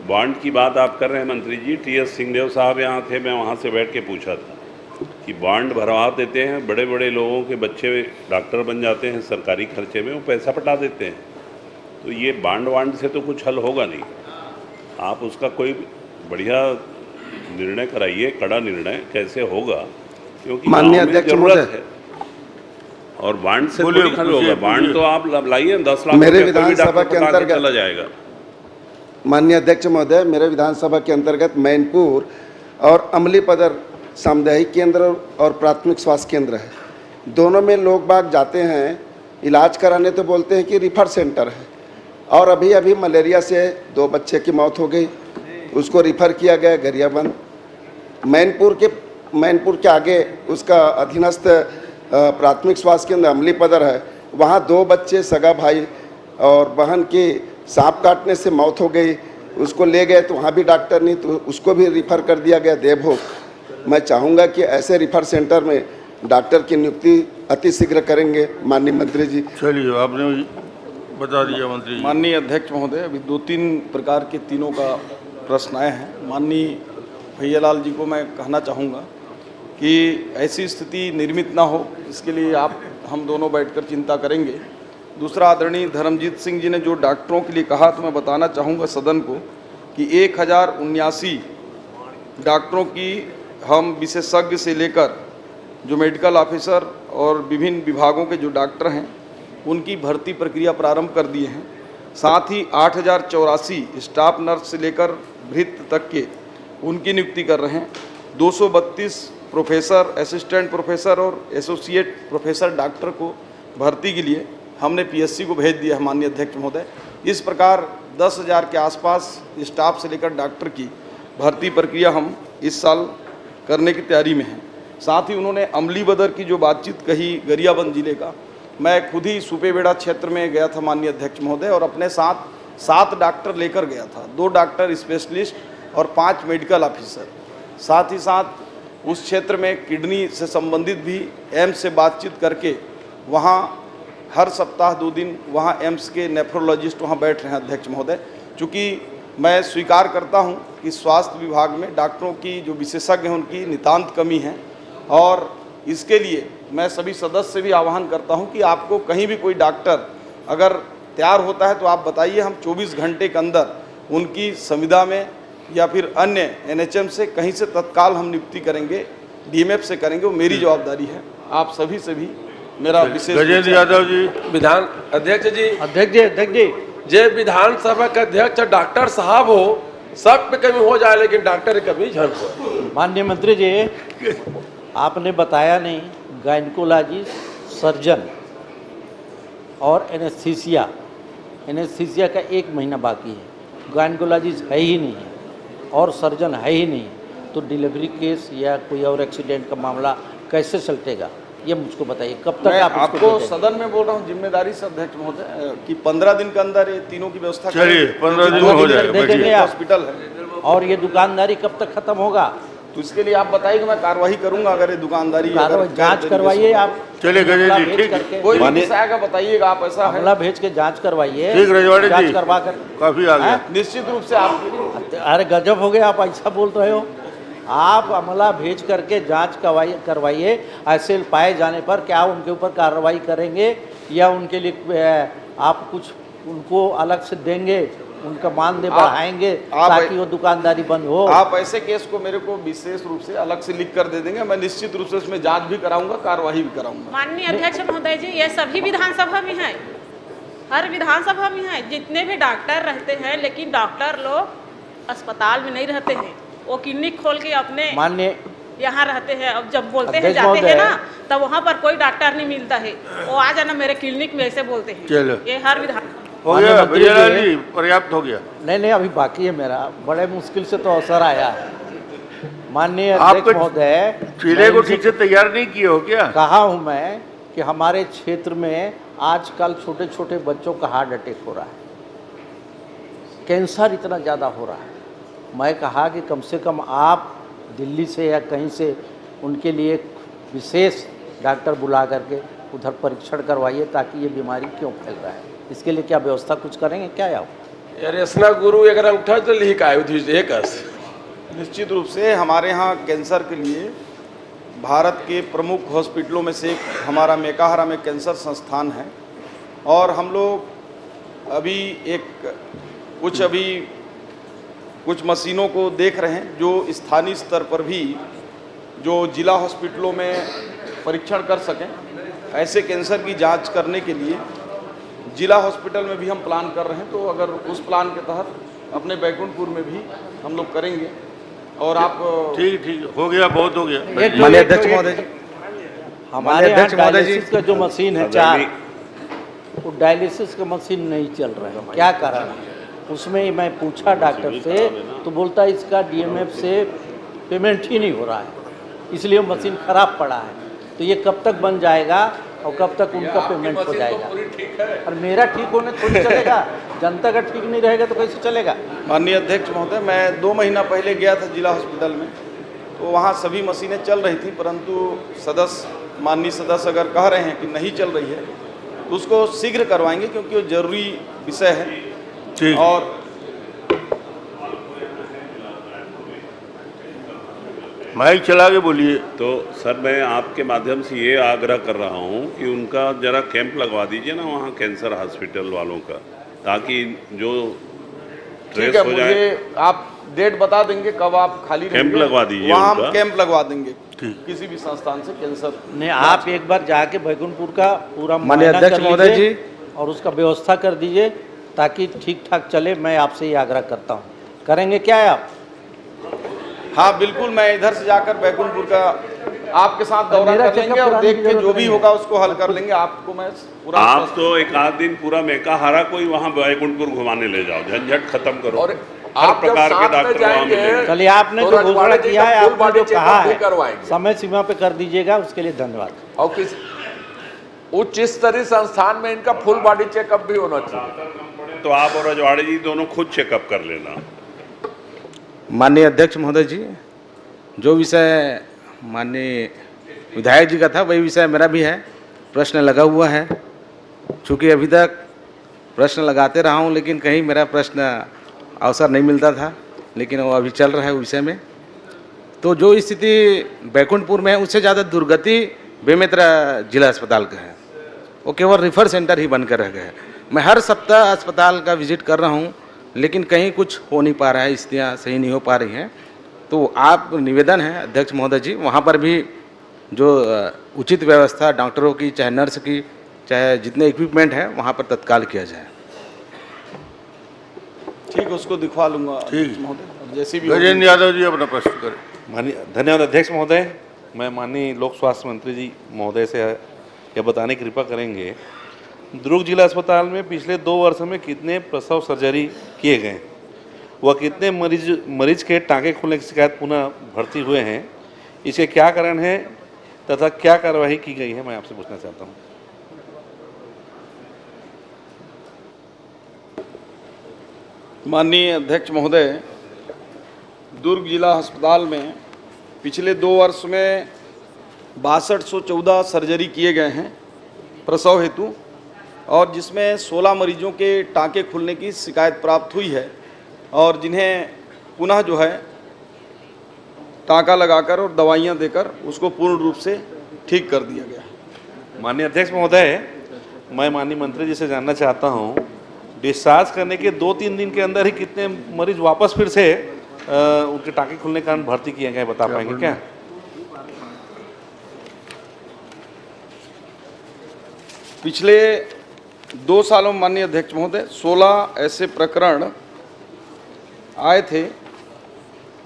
बॉन्ड की बात आप कर रहे हैं मंत्री जी, टीएस सिंहदेव साहब यहाँ थे, मैं वहाँ से बैठ के पूछा था कि बॉन्ड भरवा देते हैं, बड़े बड़े लोगों के बच्चे डॉक्टर बन जाते हैं सरकारी खर्चे में, वो पैसा पटा देते हैं। तो ये बॉन्ड वांड से तो कुछ हल होगा नहीं। आप उसका कोई बढ़िया निर्णय कराइए, कड़ा निर्णय कैसे होगा, क्योंकि माननीय अध्यक्ष जरूरत है और बॉन्ड से थोड़ी हल होगा। बॉन्ड तो आप लाइए 10 लाख मेरे विधानसभा के अंतर्गत चला जाएगा। माननीय अध्यक्ष महोदय, मेरे विधानसभा के अंतर्गत मैनपुर और अमलीपदर सामुदायिक केंद्र और प्राथमिक स्वास्थ्य केंद्र है। दोनों में लोग बाग जाते हैं इलाज कराने, तो बोलते हैं कि रिफर सेंटर है, और अभी अभी मलेरिया से 2 बच्चे की मौत हो गई, उसको रिफ़र किया गया गरियाबंद। मैनपुर के आगे उसका अधीनस्थ प्राथमिक स्वास्थ्य केंद्र अमलीपदर है, वहाँ 2 बच्चे सगा भाई और बहन की सांप काटने से मौत हो गई, उसको ले गए तो वहाँ भी डॉक्टर नहीं, तो उसको भी रिफ़र कर दिया गया देवभोग। मैं चाहूँगा कि ऐसे रिफ़र सेंटर में डॉक्टर की नियुक्ति अति शीघ्र करेंगे माननीय मंत्री जी। चलिए, आपने बता दिया मंत्री जी। माननीय अध्यक्ष महोदय, अभी 2-3 प्रकार के तीनों का प्रश्न आए हैं। माननीय भैयालाल जी को मैं कहना चाहूँगा कि ऐसी स्थिति निर्मित ना हो, इसके लिए हम दोनों बैठकर चिंता करेंगे। दूसरा, आदरणीय धर्मजीत सिंह जी ने जो डॉक्टरों के लिए कहा, तो मैं बताना चाहूँगा सदन को कि 1079 डॉक्टरों की हम विशेषज्ञ से लेकर जो मेडिकल ऑफिसर और विभिन्न विभागों के जो डॉक्टर हैं उनकी भर्ती प्रक्रिया प्रारंभ कर दिए हैं। साथ ही 8084 स्टाफ नर्स से लेकर भृत्य तक के उनकी नियुक्ति कर रहे हैं। 232 प्रोफेसर, असिस्टेंट प्रोफेसर और एसोसिएट प्रोफेसर डॉक्टर को भर्ती के लिए हमने पीएससी को भेज दिया है माननीय अध्यक्ष महोदय। इस प्रकार 10,000 के आसपास स्टाफ से लेकर डॉक्टर की भर्ती प्रक्रिया हम इस साल करने की तैयारी में हैं। साथ ही उन्होंने अमली बदर की जो बातचीत कही गरियाबंद जिले का, मैं खुद ही सुपेबेड़ा क्षेत्र में गया था माननीय अध्यक्ष महोदय और अपने साथ 7 डॉक्टर लेकर गया था, 2 डॉक्टर स्पेशलिस्ट और 5 मेडिकल ऑफिसर। साथ ही साथ उस क्षेत्र में किडनी से संबंधित भी एम्स से बातचीत करके वहाँ हर सप्ताह 2 दिन वहाँ एम्स के नेफ्रोलॉजिस्ट वहाँ बैठ रहे हैं अध्यक्ष महोदय। चूँकि मैं स्वीकार करता हूँ कि स्वास्थ्य विभाग में डॉक्टरों की जो विशेषज्ञ हैं उनकी नितांत कमी है और इसके लिए मैं सभी सदस्य से भी आह्वान करता हूँ कि आपको कहीं भी कोई डॉक्टर अगर तैयार होता है तो आप बताइए, हम 24 घंटे के अंदर उनकी संविदा में या फिर अन्य एनएचएम से कहीं से तत्काल हम नियुक्ति करेंगे, डीएमएफ से करेंगे, वो मेरी जवाबदारी है। आप सभी से भी मेरा विशेष गजेंद्र यादव जी। विधान अध्यक्ष जी जे विधानसभा के अध्यक्ष डॉक्टर साहब हो, सब पे कमी हो जाए लेकिन डॉक्टर की कमी झड़ हो। माननीय मंत्री जी, आपने बताया नहीं, गायनकोलॉजी सर्जन और एनेस्थीसिया का 1 महीना बाकी है, गायनकोलॉजिस्ट है ही नहीं है और सर्जन है ही नहीं है, तो डिलीवरी केस या कोई और एक्सीडेंट का मामला कैसे चलतेगा, ये मुझको बताइए। कब तक आप आपको सदन में बोल रहा हूँ जिम्मेदारी से अध्यक्ष महोदय कि 15 दिन के अंदर ये तीनों की व्यवस्था चलिए 15 दिन में हो जाएगा। हॉस्पिटल है और ये दुकानदारी कब तक खत्म होगा, तो इसके लिए आप बताइए कि मैं कार्रवाई करूंगा। अगर ये दुकानदारी जांच करवाइए आप। चलिए गजेंद्र जी, ठीक, कोई नोटिस आएगा बताइएगा आप, ऐसा है अमला भेज के जांच करवाइए। ठीक रजवाड़ी जी, जांच करवा कर काफी आ गया। निश्चित रूप से आप, अरे गजब हो गया, आप ऐसा बोल रहे हो। आप अमला भेज करके जांच करवाइए, ऐसे पाए जाने पर क्या उनके ऊपर कार्रवाई करेंगे या उनके लिए आप कुछ उनको अलग से देंगे, उनका मानदेय बढ़ाएंगे ताकि वो दुकानदारी बंद हो। आप ऐसे केस को मेरे को विशेष रूप से अलग से लिख कर दे देंगे, मैं निश्चित रूप से उसमें जांच भी कराऊंगा, कार्रवाई भी कराऊंगा। माननीय अध्यक्ष महोदय जी, ये सभी विधानसभा में है, हर विधानसभा में है, जितने भी डॉक्टर रहते हैं, लेकिन डॉक्टर लोग अस्पताल में नहीं रहते हैं, वो क्लिनिक खोल के अपने माननीय यहाँ रहते हैं। अब जब बोलते हैं जाते हैं ना, तब वहाँ पर कोई डॉक्टर नहीं मिलता है, वो आ जाना मेरे क्लिनिक में, ऐसे बोलते हैं। चलो, ये हर विधान हो गया जी, पर्याप्त हो गया। नहीं, अभी बाकी है मेरा, बड़े मुश्किल से तो अवसर आया है। माननीय अध्यक्ष महोदय, चीले को ठीक से तैयार नहीं किए हो क्या? कहा हूँ मैं कि हमारे क्षेत्र में आजकल छोटे छोटे बच्चों का हार्ट अटैक हो रहा है, कैंसर इतना ज़्यादा हो रहा है। मैं कहा कि कम से कम आप दिल्ली से या कहीं से उनके लिए विशेष डॉक्टर बुला करके उधर परीक्षण करवाइए, ताकि ये बीमारी क्यों फैल रहा है, इसके लिए क्या व्यवस्था कुछ करेंगे क्या? यार रसना गुरु अगर अंगूठा तो लिख आए निश्चित रूप से हमारे यहाँ कैंसर के लिए भारत के प्रमुख हॉस्पिटलों में से एक हमारा मेकाहारा में कैंसर संस्थान है और हम लोग अभी कुछ मशीनों को देख रहे हैं जो स्थानीय स्तर पर भी जो जिला हॉस्पिटलों में परीक्षण कर सकें। ऐसे कैंसर की जांच करने के लिए जिला हॉस्पिटल में भी हम प्लान कर रहे हैं, तो अगर उस प्लान के तहत अपने बैकुंठपुर में भी हम लोग करेंगे। और आप ठीक हो गया, बहुत हो गया। माननीय अध्यक्ष महोदय जी, हमारे यहाँ डायलिसिस का जो मशीन है 4, वो डायलिसिस का मशीन नहीं चल रहा है, क्या कारण है? उसमें मैं पूछा डॉक्टर से तो बोलता इसका डीएमएफ से पेमेंट ही नहीं हो रहा है, इसलिए मशीन खराब पड़ा है। तो ये कब तक बन जाएगा और कब तक उनका पेमेंट हो जाएगा? और मेरा ठीक होने थोड़ी चलेगा, जनता का ठीक नहीं रहेगा तो कैसे चलेगा? माननीय अध्यक्ष महोदय, मैं 2 महीना पहले गया था जिला हॉस्पिटल में, तो वहाँ सभी मशीनें चल रही थी, परंतु माननीय सदस्य अगर कह रहे हैं कि नहीं चल रही है तो उसको शीघ्र करवाएंगे, क्योंकि वो जरूरी विषय है। और माइक चला के बोलिए। तो सर, मैं आपके माध्यम से ये आग्रह कर रहा हूँ कि उनका जरा कैंप लगवा दीजिए ना वहाँ कैंसर हॉस्पिटल वालों का, ताकि जो ठीक है, मुझे आप डेट बता देंगे कब आप खाली कैंप लगवा दीजिए, वहाँ हम कैंप लगवा देंगे किसी भी संस्थान से कैंसर। नहीं, आप एक बार जाके बैकुंठपुर का पूरा माननीय अध्यक्ष महोदय जी और उसका व्यवस्था कर दीजिए ताकि ठीक ठाक चले। मैं आपसे ये आग्रह करता हूँ, करेंगे क्या है आप? हाँ बिल्कुल, मैं इधर से जाकर बैकुंठपुर का आपके साथ दौरा मेरा कर लेंगे चेकअप और कराने देख की के जरूरत जो भी नहीं होगा उसको हल कर लेंगे। आपको मैं पूरा आप तो एक आध दिन पूरा मेकाहारा कोई वहाँ बैकुंठपुर घुमाने ले जाओ, झंझट खत्म करो। और हर आप जब प्रकार के साथ में डॉक्टर वहाँ जाएंगे, मिलेंगे। चलिए, आपने तो जो रजवाड़े घोषणा जी किया का है, full आपने body जो कहा checkup भी है, करवाएंगे। समय सीमा पे कर दीजिएगा, उसके लिए धन्यवाद। और किस उच्च स्तरीय संस्थान में इनका फुल बॉडी चेकअप भी होना चाहिए। तो आप और रजवाड़े जी दोनों खुद चेकअप कर लेना। माननीय अध्यक्ष महोदय जी, जो विषय माननीय विधायक जी का था वही विषय मेरा भी है। प्रश्न लगा हुआ है, चूँकि अभी तक प्रश्न लगाते रहा हूँ लेकिन कहीं मेरा प्रश्न अवसर नहीं मिलता था, लेकिन वो अभी चल रहा है विषय में। तो जो स्थिति बैकुंठपुर में है उससे ज़्यादा दुर्गति बेमेतरा जिला अस्पताल का है। वो केवल रेफर सेंटर ही बनकर रह गया है। मैं हर सप्ताह अस्पताल का विजिट कर रहा हूँ लेकिन कहीं कुछ हो नहीं पा रहा है, स्थितियाँ सही नहीं हो पा रही हैं। तो आप निवेदन है अध्यक्ष महोदय जी, वहाँ पर भी जो उचित व्यवस्था डॉक्टरों की, चाहे नर्स की, चाहे जितने इक्विपमेंट हैं वहाँ पर तत्काल किया जाए। ठीक है, उसको दिखवा लूँगा ठीक महोदय, जैसे भी गजेंद्र यादव जी अपना प्रश्न करें। माननीय धन्यवाद अध्यक्ष महोदय। मैं माननीय लोक स्वास्थ्य मंत्री जी महोदय से यह बताने की कृपा करेंगे, दुर्ग जिला अस्पताल में पिछले 2 वर्षों में कितने प्रसव सर्जरी किए गए, वह कितने मरीज के टाँके खुलने की शिकायत पुनः भर्ती हुए हैं, इसके क्या कारण है तथा क्या कार्रवाई की गई है, मैं आपसे पूछना चाहता हूँ। माननीय अध्यक्ष महोदय, दुर्ग जिला अस्पताल में पिछले 2 वर्ष में 6214 सर्जरी किए गए हैं प्रसव हेतु, और जिसमें 16 मरीजों के टाँके खुलने की शिकायत प्राप्त हुई है और जिन्हें पुनः जो है टाँका लगाकर और दवाइयाँ देकर उसको पूर्ण रूप से ठीक कर दिया गया। माननीय अध्यक्ष महोदय, मैं माननीय मंत्री जी से जानना चाहता हूँ, डिस्चार्ज करने के 2-3 दिन के अंदर ही कितने मरीज वापस फिर से उनके टाँके खुलने के कारण भर्ती किए गए, बता पाएंगे क्या? पिछले 2 सालों में माननीय अध्यक्ष महोदय 16 ऐसे प्रकरण आए थे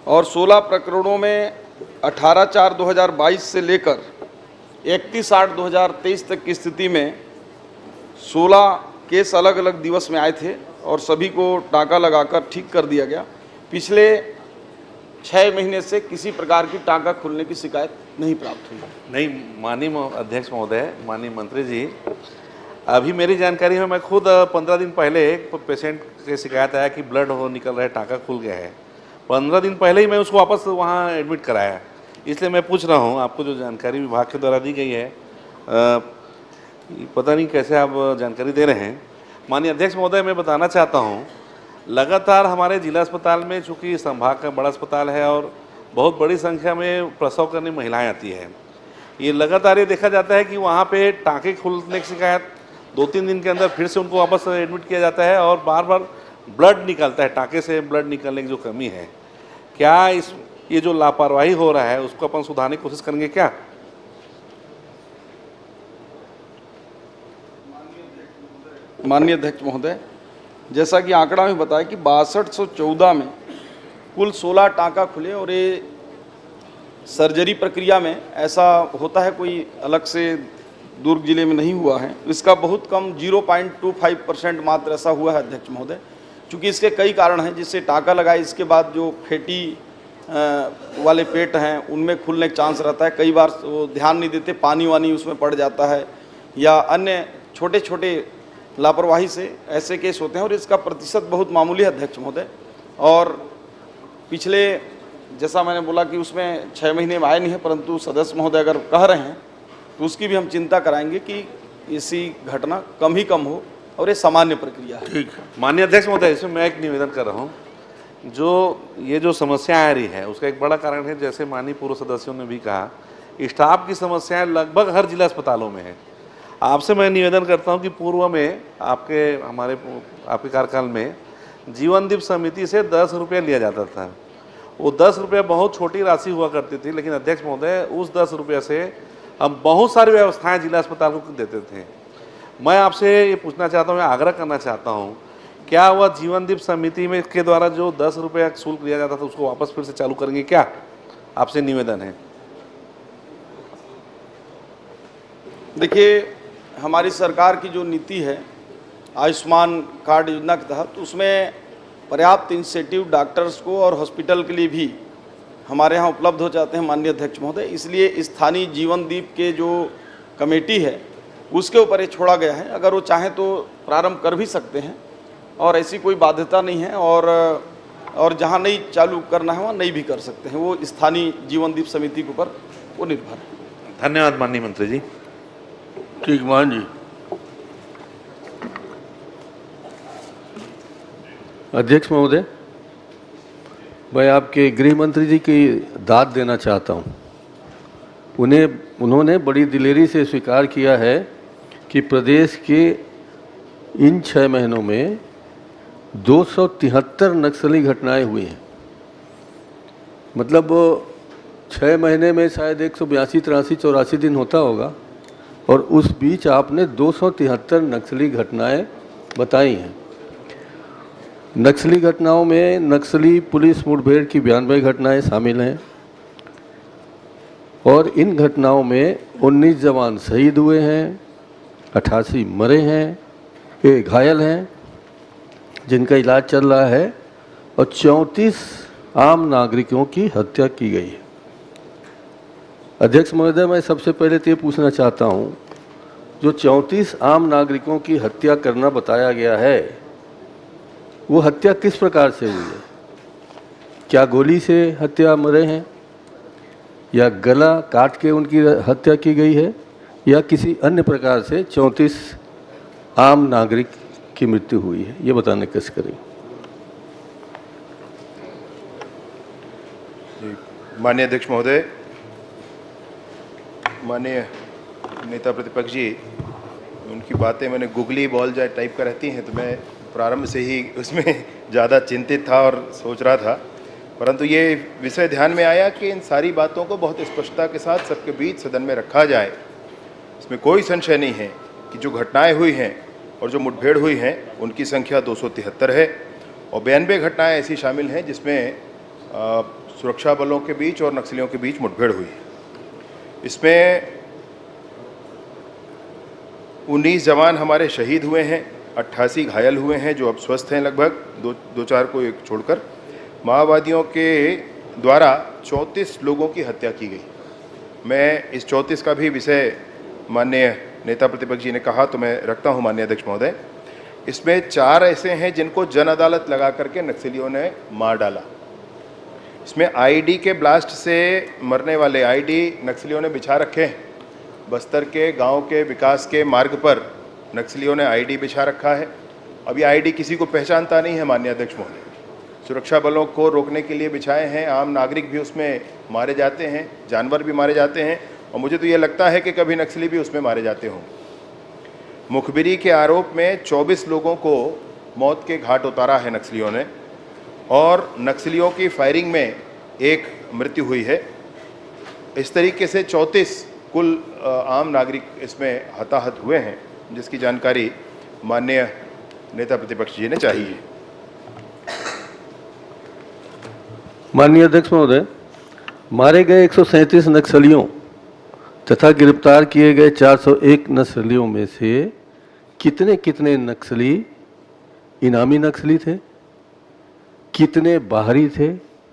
और 16 प्रकरणों में 18/4/2022 से लेकर 31/8/2023 तक की स्थिति में 16 केस अलग अलग दिवस में आए थे और सभी को टाँका लगाकर ठीक कर दिया गया। पिछले 6 महीने से किसी प्रकार की टाँका खुलने की शिकायत नहीं प्राप्त हुई। नहीं माननीय अध्यक्ष महोदय, माननीय मंत्री जी, अभी मेरी जानकारी में मैं खुद 15 दिन पहले एक पेशेंट से शिकायत आया कि ब्लड हो निकल रहा है, टाँका खुल गया है। 15 दिन पहले ही मैं उसको वापस वहाँ एडमिट कराया। इसलिए मैं पूछ रहा हूँ, आपको जो जानकारी विभाग के द्वारा दी गई है, पता नहीं कैसे आप जानकारी दे रहे हैं। माननीय अध्यक्ष महोदय, मैं बताना चाहता हूँ, लगातार हमारे जिला अस्पताल में, चूँकि संभाग का बड़ा अस्पताल है और बहुत बड़ी संख्या में प्रसव करने महिलाएं आती हैं, ये लगातार ये देखा जाता है कि वहाँ पे टाँके खुलने की शिकायत 2-3 दिन के अंदर फिर से उनको वापस एडमिट किया जाता है और बार बार ब्लड निकलता है, टाँके से ब्लड निकलने की जो कमी है, क्या ये जो लापरवाही हो रहा है उसको अपन सुधारने की कोशिश करेंगे क्या? माननीय अध्यक्ष महोदय, जैसा कि आंकड़ा में बताया कि 6214 में कुल 16 टाँका खुले और ये सर्जरी प्रक्रिया में ऐसा होता है कोई अलग से दुर्ग जिले में नहीं हुआ है। इसका बहुत कम 0.25% मात्र ऐसा हुआ है अध्यक्ष महोदय, चूँकि इसके कई कारण हैं। जिससे टाँका लगाए इसके बाद जो फैटी वाले पेट हैं उनमें खुलने का चांस रहता है। कई बार वो ध्यान नहीं देते, पानी वानी उसमें पड़ जाता है या अन्य छोटे छोटे लापरवाही से ऐसे केस होते हैं और इसका प्रतिशत बहुत मामूली है अध्यक्ष महोदय। और पिछले जैसा मैंने बोला कि उसमें 6 महीने में आए नहीं है, परंतु सदस्य महोदय अगर कह रहे हैं तो उसकी भी हम चिंता कराएंगे कि ऐसी घटना कम ही कम हो और ये सामान्य प्रक्रिया है। ठीक। माननीय अध्यक्ष महोदय, इसमें मैं एक निवेदन कर रहा हूँ, ये जो समस्या आ रही है उसका एक बड़ा कारण है, जैसे माननीय पूर्व सदस्यों ने भी कहा, स्टाफ की समस्याएं लगभग हर जिला अस्पतालों में है। आपसे मैं निवेदन करता हूं कि पूर्व में आपके कार्यकाल में जीवन दीप समिति से 10 रुपये लिया जाता था। वो 10 रुपये बहुत छोटी राशि हुआ करती थी, लेकिन अध्यक्ष महोदय उस 10 रुपये से हम बहुत सारी व्यवस्थाएं जिला अस्पताल को देते थे। मैं आपसे ये पूछना चाहता हूँ, मैं आग्रह करना चाहता हूँ क्या हुआ जीवन दीप समिति में के द्वारा जो 10 रुपये शुल्क लिया जाता था उसको वापस फिर से चालू करेंगे क्या? आपसे निवेदन है। देखिए, हमारी सरकार की जो नीति है आयुष्मान कार्ड योजना के तहत, उसमें पर्याप्त इंसेंटिव डॉक्टर्स को और हॉस्पिटल के लिए भी हमारे यहाँ उपलब्ध हो जाते हैं माननीय अध्यक्ष महोदय। इसलिए स्थानीय जीवन दीप के जो कमेटी है उसके ऊपर ये छोड़ा गया है। अगर वो चाहें तो प्रारंभ कर भी सकते हैं और ऐसी कोई बाध्यता नहीं है, और जहाँ नहीं चालू करना है वहाँ नहीं भी कर सकते हैं। वो स्थानीय जीवन दीप समिति के ऊपर वो निर्भर है। धन्यवाद माननीय मंत्री जी। ठीक मान जी। अध्यक्ष महोदय, मैं आपके गृह मंत्री जी की दाद देना चाहता हूं। उन्होंने बड़ी दिलेरी से स्वीकार किया है कि प्रदेश के इन 6 महीनों में 273 नक्सली घटनाएं हुई हैं। मतलब 6 महीने में शायद 182, 83, 84 दिन होता होगा, और उस बीच आपने 273 नक्सली घटनाएं बताई हैं। नक्सली घटनाओं में नक्सली पुलिस मुठभेड़ की 92 घटनाएं शामिल हैं, और इन घटनाओं में 19 जवान शहीद हुए हैं, 88 मरे हैं, ये घायल हैं जिनका इलाज चल रहा है, और 34 आम नागरिकों की हत्या की गई है। अध्यक्ष महोदय, मैं सबसे पहले तो ये पूछना चाहता हूँ, जो 34 आम नागरिकों की हत्या करना बताया गया है, वो हत्या किस प्रकार से हुई है? क्या गोली से हत्या मरे हैं, या गला काट के उनकी हत्या की गई है, या किसी अन्य प्रकार से 34 आम नागरिक की मृत्यु हुई है? ये बताने कैसे करें? माननीय अध्यक्ष महोदय, माननीय नेता प्रतिपक्ष जी, उनकी बातें मैंने गुगली बॉल जाए टाइप कर रहती हैं, तो मैं प्रारंभ से ही उसमें ज़्यादा चिंतित था और सोच रहा था, परंतु ये विषय ध्यान में आया कि इन सारी बातों को बहुत स्पष्टता के साथ सबके बीच सदन में रखा जाए। इसमें कोई संशय नहीं है कि जो घटनाएं हुई हैं और जो मुठभेड़ हुई हैं उनकी संख्या 273 है, और 92 घटनाएं ऐसी शामिल हैं जिसमें सुरक्षा बलों के बीच और नक्सलियों के बीच मुठभेड़ हुई है। इसमें 19 जवान हमारे शहीद हुए हैं, 88 घायल हुए हैं जो अब स्वस्थ हैं, लगभग 2-4 को एक छोड़कर। माओवादियों के द्वारा 34 लोगों की हत्या की गई। मैं इस 34 का भी विषय माननीय नेता प्रतिपक्ष जी ने कहा तो मैं रखता हूं माननीय अध्यक्ष महोदय। इसमें 4 ऐसे हैं जिनको जन अदालत लगा करके नक्सलियों ने मार डाला। इसमें आईडी के ब्लास्ट से मरने वाले आईडी नक्सलियों ने बिछा रखे हैं। बस्तर के गांव के विकास के मार्ग पर नक्सलियों ने आईडी बिछा रखा है। अभी आईडी किसी को पहचानता नहीं है माननीय अध्यक्ष महोदय। सुरक्षा बलों को रोकने के लिए बिछाए हैं, आम नागरिक भी उसमें मारे जाते हैं, जानवर भी मारे जाते हैं, और मुझे तो ये लगता है कि कभी नक्सली भी उसमें मारे जाते हों। मुखबिरी के आरोप में 24 लोगों को मौत के घाट उतारा है नक्सलियों ने, और नक्सलियों की फायरिंग में एक मृत्यु हुई है। इस तरीके से 34 कुल आम नागरिक इसमें हताहत हुए हैं, जिसकी जानकारी माननीय नेता प्रतिपक्ष जी ने चाहिए। माननीय अध्यक्ष महोदय, मारे गए 137 नक्सलियों तथा गिरफ्तार किए गए 401 नक्सलियों में से कितने कितने नक्सली इनामी नक्सली थे, कितने बाहरी थे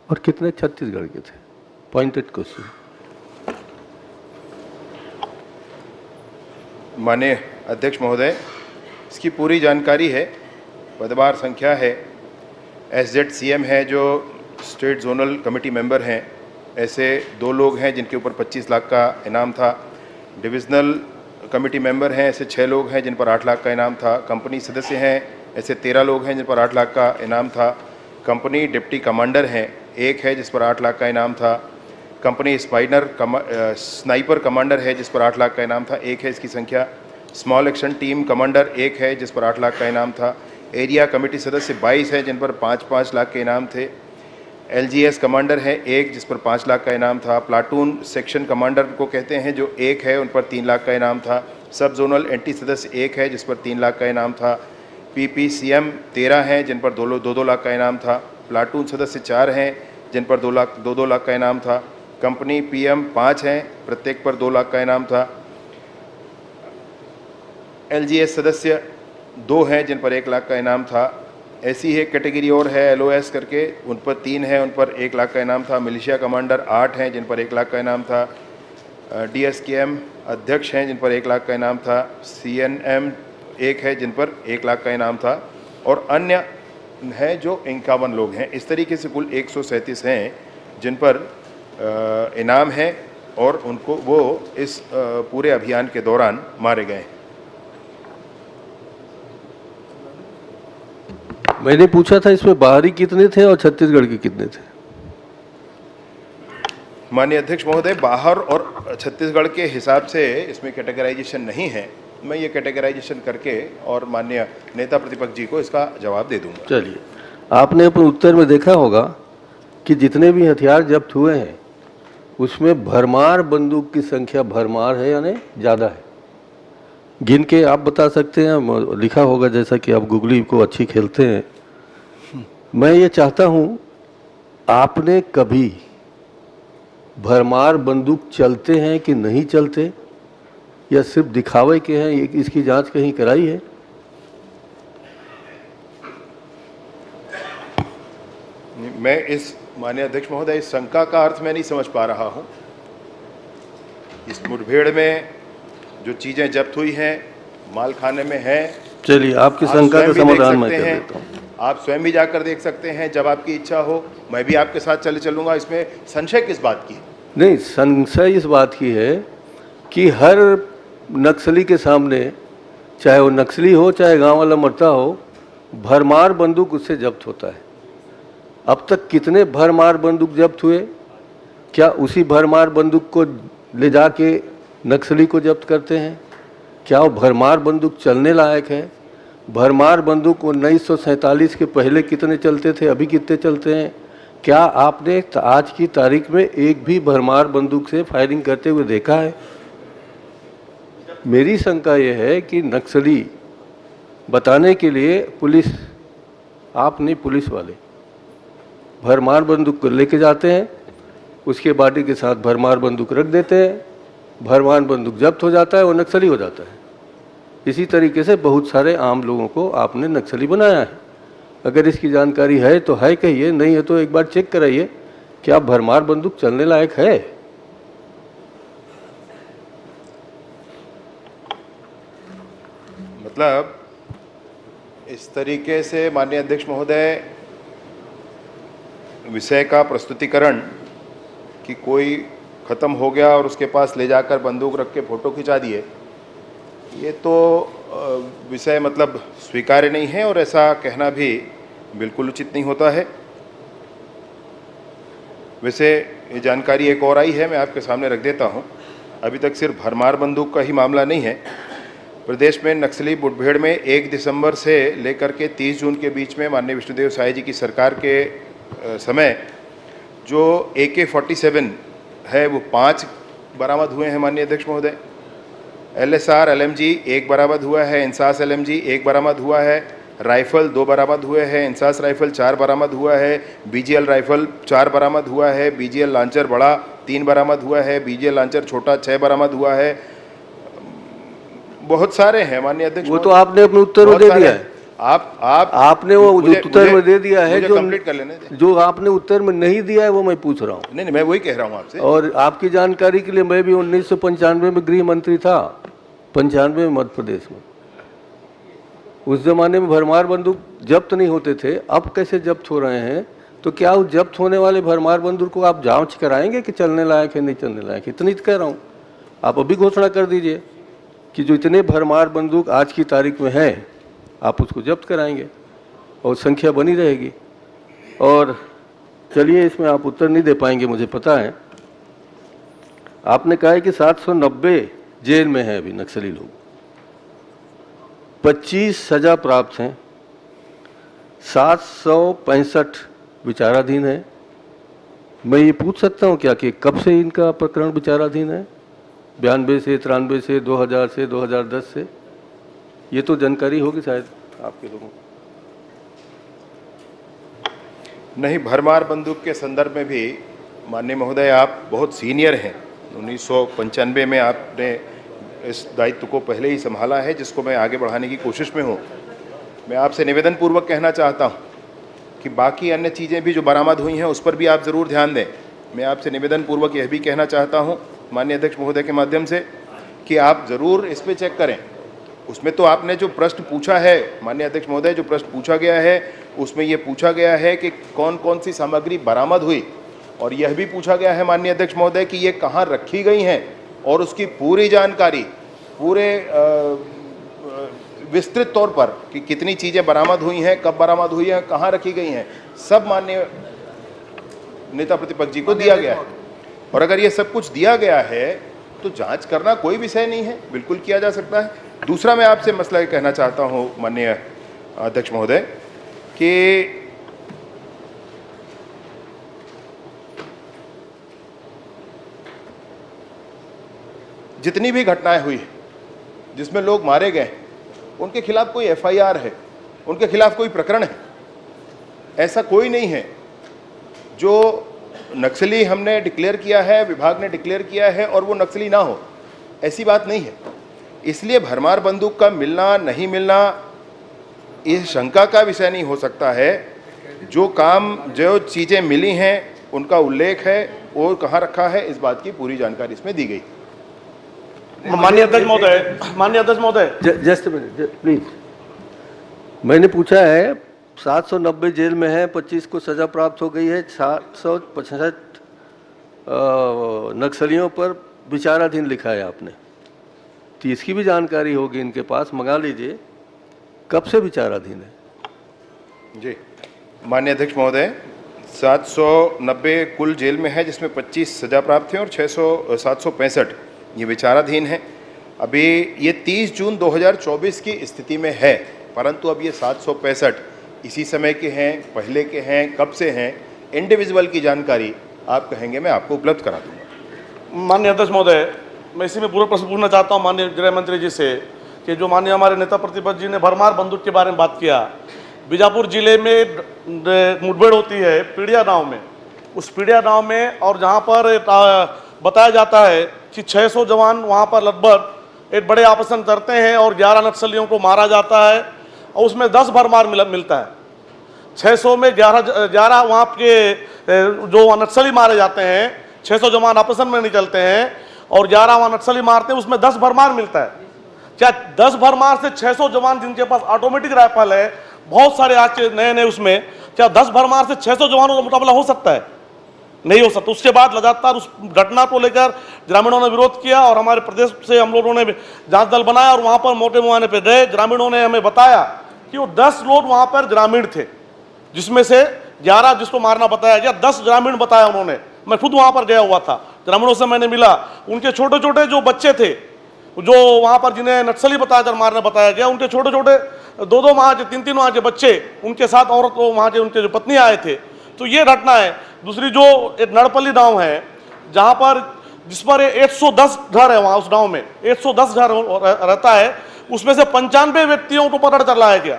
और कितने छत्तीसगढ़ के थे? Pointed question. माननीय अध्यक्ष महोदय, इसकी पूरी जानकारी है, पदभार संख्या है, SZCM है जो स्टेट जोनल कमेटी मेंबर हैं, ऐसे 2 लोग हैं जिनके ऊपर 25 लाख का इनाम था। डिविजनल कमेटी मेंबर हैं, ऐसे 6 लोग हैं जिन पर 8 लाख का इनाम था। कंपनी सदस्य हैं, ऐसे 13 लोग हैं जिन पर 8 लाख का इनाम था। कंपनी डिप्टी कमांडर हैं, 1 है जिस पर 8 लाख का इनाम था। कंपनी स्नाइपर कमांडर है जिस पर 8 लाख का इनाम था, 1 है इसकी संख्या। स्मॉल एक्शन टीम कमांडर 1 है जिस पर 8 लाख का इनाम था। एरिया कमेटी सदस्य 22 हैं जिन पर 5-5 लाख के इनाम थे। LGS कमांडर है 1 जिस पर 5 लाख का इनाम था। प्लाटून सेक्शन कमांडर को कहते हैं जो 1 है, उन पर 3 लाख का इनाम था। सब जोनल एंटी सदस्य 1 है जिस पर 3 लाख का इनाम था। PPCM 13 हैं जिन पर 2 लाख का इनाम था। प्लाटून सदस्य 4 हैं जिन पर 2 लाख का इनाम था। कंपनी PM 5 हैं, प्रत्येक पर 2 लाख का इनाम था। LGS सदस्य 2 हैं जिन पर 1 लाख का इनाम था। ऐसी है कैटेगरी और है LOS करके, उन पर 3 हैं, उन पर 1 लाख का इनाम था। मिलिशिया कमांडर 8 हैं जिन पर 1 लाख का इनाम था। DSKM अध्यक्ष हैं जिन पर 1 लाख का इनाम था। CNM 1 है जिन पर 1 लाख का इनाम था और अन्य हैं जो 51 लोग हैं। इस तरीके से कुल 137 हैं जिन पर इनाम है और उनको वो इस पूरे अभियान के दौरान मारे गए। मैंने पूछा था इसमें बाहरी कितने थे और छत्तीसगढ़ के कितने थे? माननीय अध्यक्ष महोदय, बाहर और छत्तीसगढ़ के हिसाब से इसमें कैटेगराइजेशन नहीं है। मैं ये कैटेगराइजेशन करके और माननीय नेता प्रतिपक्ष जी को इसका जवाब दे दूंगा। चलिए, आपने अपने उत्तर में देखा होगा कि जितने भी हथियार जब्त हुए हैं उसमें भरमार बंदूक की संख्या भरमार है यानी ज़्यादा है। गिन के आप बता सकते हैं, लिखा होगा, जैसा कि आप गूगली को अच्छी खेलते हैं। मैं ये चाहता हूँ, आपने कभी भरमार बंदूक चलते हैं कि नहीं चलते या सिर्फ दिखावे के हैं, इसकी जांच कहीं कराई है? मैं इस माननीय अध्यक्ष महोदय इस शंका का अर्थ मैं नहीं समझ पा रहा हूं। इस मुठभेड़ में जो चीजें जब्त हुई हैं माल खाने में है। चलिए, आपकी शंका का समाधान मैं कर देता हूं। आप स्वयं भी जाकर देख सकते हैं जब आपकी इच्छा हो। मैं भी आपके साथ चलूंगा। इसमें संशय किस बात की है? नहीं, संशय इस बात की है कि हर नक्सली के सामने, चाहे वो नक्सली हो चाहे गांव वाला मरता हो, भरमार बंदूक उससे जब्त होता है। अब तक कितने भरमार बंदूक जब्त हुए? क्या उसी भरमार बंदूक को ले जाके नक्सली को जब्त करते हैं? क्या वो भरमार बंदूक चलने लायक है? भरमार बंदूक 1947 के पहले कितने चलते थे, अभी कितने चलते हैं? क्या आपने आज की तारीख में एक भी भरमार बंदूक से फायरिंग करते हुए देखा है? मेरी शंका यह है कि नक्सली बताने के लिए पुलिस, आप नहीं, पुलिस वाले भरमार बंदूक को लेके जाते हैं, उसके बॉडी के साथ भरमार बंदूक रख देते हैं, भरमार बंदूक जब्त हो जाता है, वो नक्सली हो जाता है। इसी तरीके से बहुत सारे आम लोगों को आपने नक्सली बनाया है। अगर इसकी जानकारी है तो है कहिए, नहीं है तो एक बार चेक कराइए क्या भरमार बंदूक चलने लायक है। मतलब इस तरीके से माननीय अध्यक्ष महोदय विषय का प्रस्तुतिकरण कि कोई ख़त्म हो गया और उसके पास ले जाकर बंदूक रख के फ़ोटो खिंचा दिए, ये तो विषय मतलब स्वीकार्य नहीं है और ऐसा कहना भी बिल्कुल उचित नहीं होता है। वैसे ये जानकारी एक और आई है, मैं आपके सामने रख देता हूँ। अभी तक सिर्फ भरमार बंदूक का ही मामला नहीं है। प्रदेश में नक्सली मुठभेड़ में 1 दिसंबर से लेकर के 30 जून के बीच में माननीय विष्णुदेव साय जी की सरकार के समय जो AK-47 है वो 5 बरामद हुए हैं माननीय अध्यक्ष महोदय। LSR LMG 1 बरामद हुआ है, इंसास LMG 1 बरामद हुआ है, राइफल 2 बरामद हुए हैं, इंसास राइफल 4 बरामद हुआ है, BGL राइफल 4 बरामद हुआ है, BGL लॉन्चर बड़ा 3 बरामद हुआ है, BGL लॉन्चर छोटा 6 बरामद हुआ है। बहुत सारे हैं माननीय अध्यक्ष। वो तो आपने अपने उत्तर में दे दिया है। आपने वो उत्तर में दे दिया है, जो कंप्लीट कर लेने दे। जो आपने उत्तर में नहीं दिया है वो मैं पूछ रहा हूँ। नहीं, मैं वही कह रहा हूँ आपसे। और आपकी जानकारी के लिए, मैं भी 1995 में गृह मंत्री था, 95 में मध्य प्रदेश में। उस जमाने में भरमार बंदूक जब्त नहीं होते थे, अब कैसे जब्त हो रहे हैं? तो क्या उस जब्त होने वाले भरमार बंदूक को आप जांच कराएंगे कि चलने लायक है नहीं चलने लायक? इतनी कह रहा हूँ, आप अभी घोषणा कर दीजिए कि जो इतने भरमार बंदूक आज की तारीख में है आप उसको जब्त कराएंगे और संख्या बनी रहेगी। और चलिए, इसमें आप उत्तर नहीं दे पाएंगे मुझे पता है। आपने कहा है कि 790 जेल में है अभी नक्सली लोग, 25 सजा प्राप्त हैं, 765 विचाराधीन है। मैं ये पूछ सकता हूँ क्या कि कब से इनका प्रकरण विचाराधीन है? 92 से, 93 से, 2000 से, 2010 से? ये तो जानकारी होगी शायद आपके लोगों को? नहीं, भरमार बंदूक के संदर्भ में भी माननीय महोदय आप बहुत सीनियर हैं। 1995 में आपने इस दायित्व को पहले ही संभाला है, जिसको मैं आगे बढ़ाने की कोशिश में हूँ। मैं आपसे निवेदन पूर्वक कहना चाहता हूँ कि बाकी अन्य चीज़ें भी जो बरामद हुई हैं उस पर भी आप ज़रूर ध्यान दें। मैं आपसे निवेदन पूर्वक यह भी कहना चाहता हूँ माननीय अध्यक्ष महोदय के माध्यम से कि आप ज़रूर इस पर चेक करें। उसमें तो आपने जो प्रश्न पूछा है माननीय अध्यक्ष महोदय, जो प्रश्न पूछा गया है उसमें ये पूछा गया है कि कौन कौन सी सामग्री बरामद हुई, और यह भी पूछा गया है माननीय अध्यक्ष महोदय कि ये कहाँ रखी गई हैं और उसकी पूरी जानकारी पूरे विस्तृत तौर पर कि कितनी चीज़ें बरामद हुई हैं, कब बरामद हुई हैं, कहाँ रखी गई हैं, सब माननीय नेता प्रतिपक्ष जी को दिया गया है। और अगर ये सब कुछ दिया गया है तो जांच करना कोई विषय नहीं है, बिल्कुल किया जा सकता है। दूसरा मैं आपसे मसला ये कहना चाहता हूँ माननीय अध्यक्ष महोदय कि जितनी भी घटनाएं हुई जिसमें लोग मारे गए उनके खिलाफ कोई एफआईआर है, उनके खिलाफ कोई प्रकरण है, ऐसा कोई नहीं है। जो नक्सली हमने डिक्लेयर किया है, विभाग ने डिक्लेयर किया है और वो नक्सली ना हो, ऐसी बात नहीं है। इसलिए भरमार बंदूक का मिलना नहीं मिलना इस शंका का विषय नहीं हो सकता है। जो काम जो चीज़ें मिली हैं उनका उल्लेख है और कहाँ रखा है, इस बात की पूरी जानकारी इसमें दी गई। माननीय अध्यक्ष महोदय, जस्ट मिनट प्लीज। मैंने पूछा है 790 जेल में है, 25 को सजा प्राप्त हो गई है, 765 नक्सलियों पर विचाराधीन लिखा है आपने, तो इसकी भी जानकारी होगी इनके पास, मंगा लीजिए कब से विचाराधीन है। जी माननीय अध्यक्ष महोदय, 790 कुल जेल में है जिसमें 25 सजा प्राप्त हैं और 765 ये विचाराधीन है। अभी ये 30 जून 2024 की स्थिति में है, परंतु अब ये 765 इसी समय के हैं, पहले के हैं, कब से हैं, इंडिविजुअल की जानकारी आप कहेंगे मैं आपको उपलब्ध करा दूंगा। माननीय अध्यक्ष महोदय, मैं इसी में पूरा प्रश्न पूछना चाहता हूँ माननीय गृह मंत्री जी से कि जो माननीय हमारे नेता प्रतिपक्ष जी ने भरमार बंदूक के बारे में बात किया, बीजापुर जिले में मुठभेड़ होती है पीड़िया गाँव में, उस पीड़िया गाँव में, और जहाँ पर बताया जाता है कि 600 जवान वहाँ पर लगभग एक बड़े आपरेशन करते हैं और 11 नक्सलियों को मारा जाता है और उसमें 10 भरमार मिलता है। 600 में 11 वहाँ के जो नक्सली मारे जाते हैं, 600 जवान आपरेशन में निकलते हैं और 11 वहाँ नक्सली मारते हैं, उसमें 10 भरमार मिलता है। क्या 10 भरमार से 600 जवान जिनके पास ऑटोमेटिक राइफल है, बहुत सारे आज के नए उसमें, क्या 10 भरमार से 600 जवानों का मुकाबला हो सकता है? नहीं हो सकता। उसके बाद लगातार उस घटना को लेकर ग्रामीणों ने विरोध किया और हमारे प्रदेश से हम लोगों ने जांच दल बनाया और वहां पर मोटे मुआयने पे गए। ग्रामीणों ने हमें बताया कि वो 10 लोग वहां पर ग्रामीण थे, जिसमें से 11 जिसको मारना बताया गया, 10 ग्रामीण बताया उन्होंने। मैं खुद वहां पर गया हुआ था, ग्रामीणों से मैंने मिला, उनके छोटे छोटे जो बच्चे थे जो वहां पर जिन्हें नक्सली बताकर मारना बताया गया, उनके छोटे छोटे 2-2 माह के 3-3 माह के बच्चे, उनके साथ औरत वहां के उनके जो पत्नी आए थे। तो ये घटना है। दूसरी जो एक नड़पल्ली गांव है जहां पर जिस पर 110 घर है, वहां उस गांव में 110 घर रहता है, उसमें से 95 व्यक्तियों को पकड़ कर लाया गया।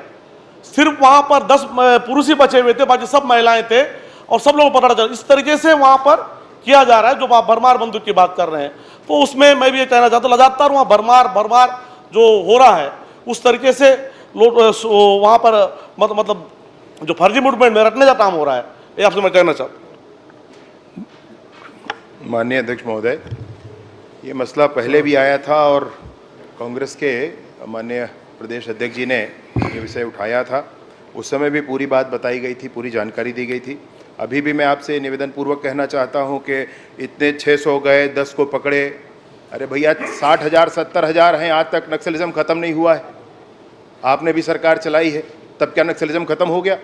सिर्फ वहां पर 10 पुरुष ही बचे हुए थे, बाकी सब महिलाएं थे और सब लोग पकड़ कर, इस तरीके से वहां पर किया जा रहा है। जो आप भरमार बंदूक की बात कर रहे हैं, तो उसमें मैं भी ये कहना चाहता हूँ, लगातार वहाँ भरमार जो हो रहा है, उस तरीके से लोग वहाँ पर मतलब जो फर्जी मूवमेंट में रखने का काम हो रहा है, ये आपसे मैं कहना चाहता हूँ। माननीय अध्यक्ष महोदय, ये मसला पहले भी आया था और कांग्रेस के माननीय प्रदेश अध्यक्ष जी ने ये विषय उठाया था। उस समय भी पूरी बात बताई गई थी, पूरी जानकारी दी गई थी। अभी भी मैं आपसे निवेदन पूर्वक कहना चाहता हूं कि इतने 600 गए, 10 को पकड़े। अरे भैया 60,000 70,000 हैं, आज तक नक्सलिज्म खत्म नहीं हुआ है। आपने भी सरकार चलाई है, तब क्या नक्सलिज्म खत्म हो गया?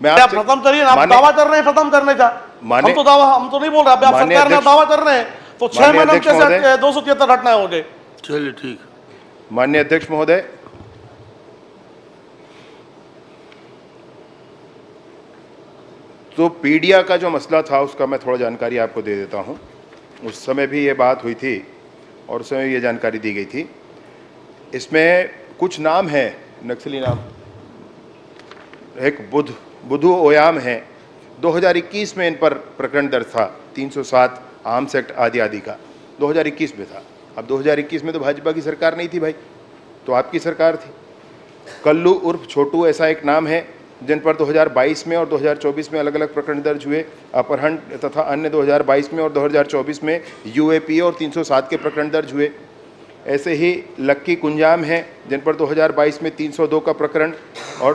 मैं आप खत्म करिए, आप दावा कर रहे हैं खत्म करने का। हम तो नहीं बोल रहे, आप सरकार का दावा कर रहे हैं। तो 6 महीने में कैसे 273 घटनाएं हो गई? चलिए ठीक। माननीय अध्यक्ष महोदय, तो पीडिया का जो मसला था उसका मैं थोड़ा जानकारी आपको दे देता हूं। उस समय भी ये बात हुई थी और उस समय ये जानकारी दी गई थी। इसमें कुछ नाम है, नक्सली नाम, एक बुधू ओयाम हैं, 2021 में इन पर प्रकरण दर्ज था 307 आर्म्स एक्ट आदि आदि का, 2021 में था। अब 2021 में तो भाजपा की सरकार नहीं थी भाई, तो आपकी सरकार थी। कल्लू उर्फ छोटू ऐसा एक नाम है जिन पर 2022 में और 2024 में अलग अलग प्रकरण दर्ज हुए। अपहरण तथा अन्य 2022 में और 2024 में यूएपीए और 307 के प्रकरण दर्ज हुए। ऐसे ही लक्की कुंजाम हैं जिन पर 2022 में 302 का प्रकरण और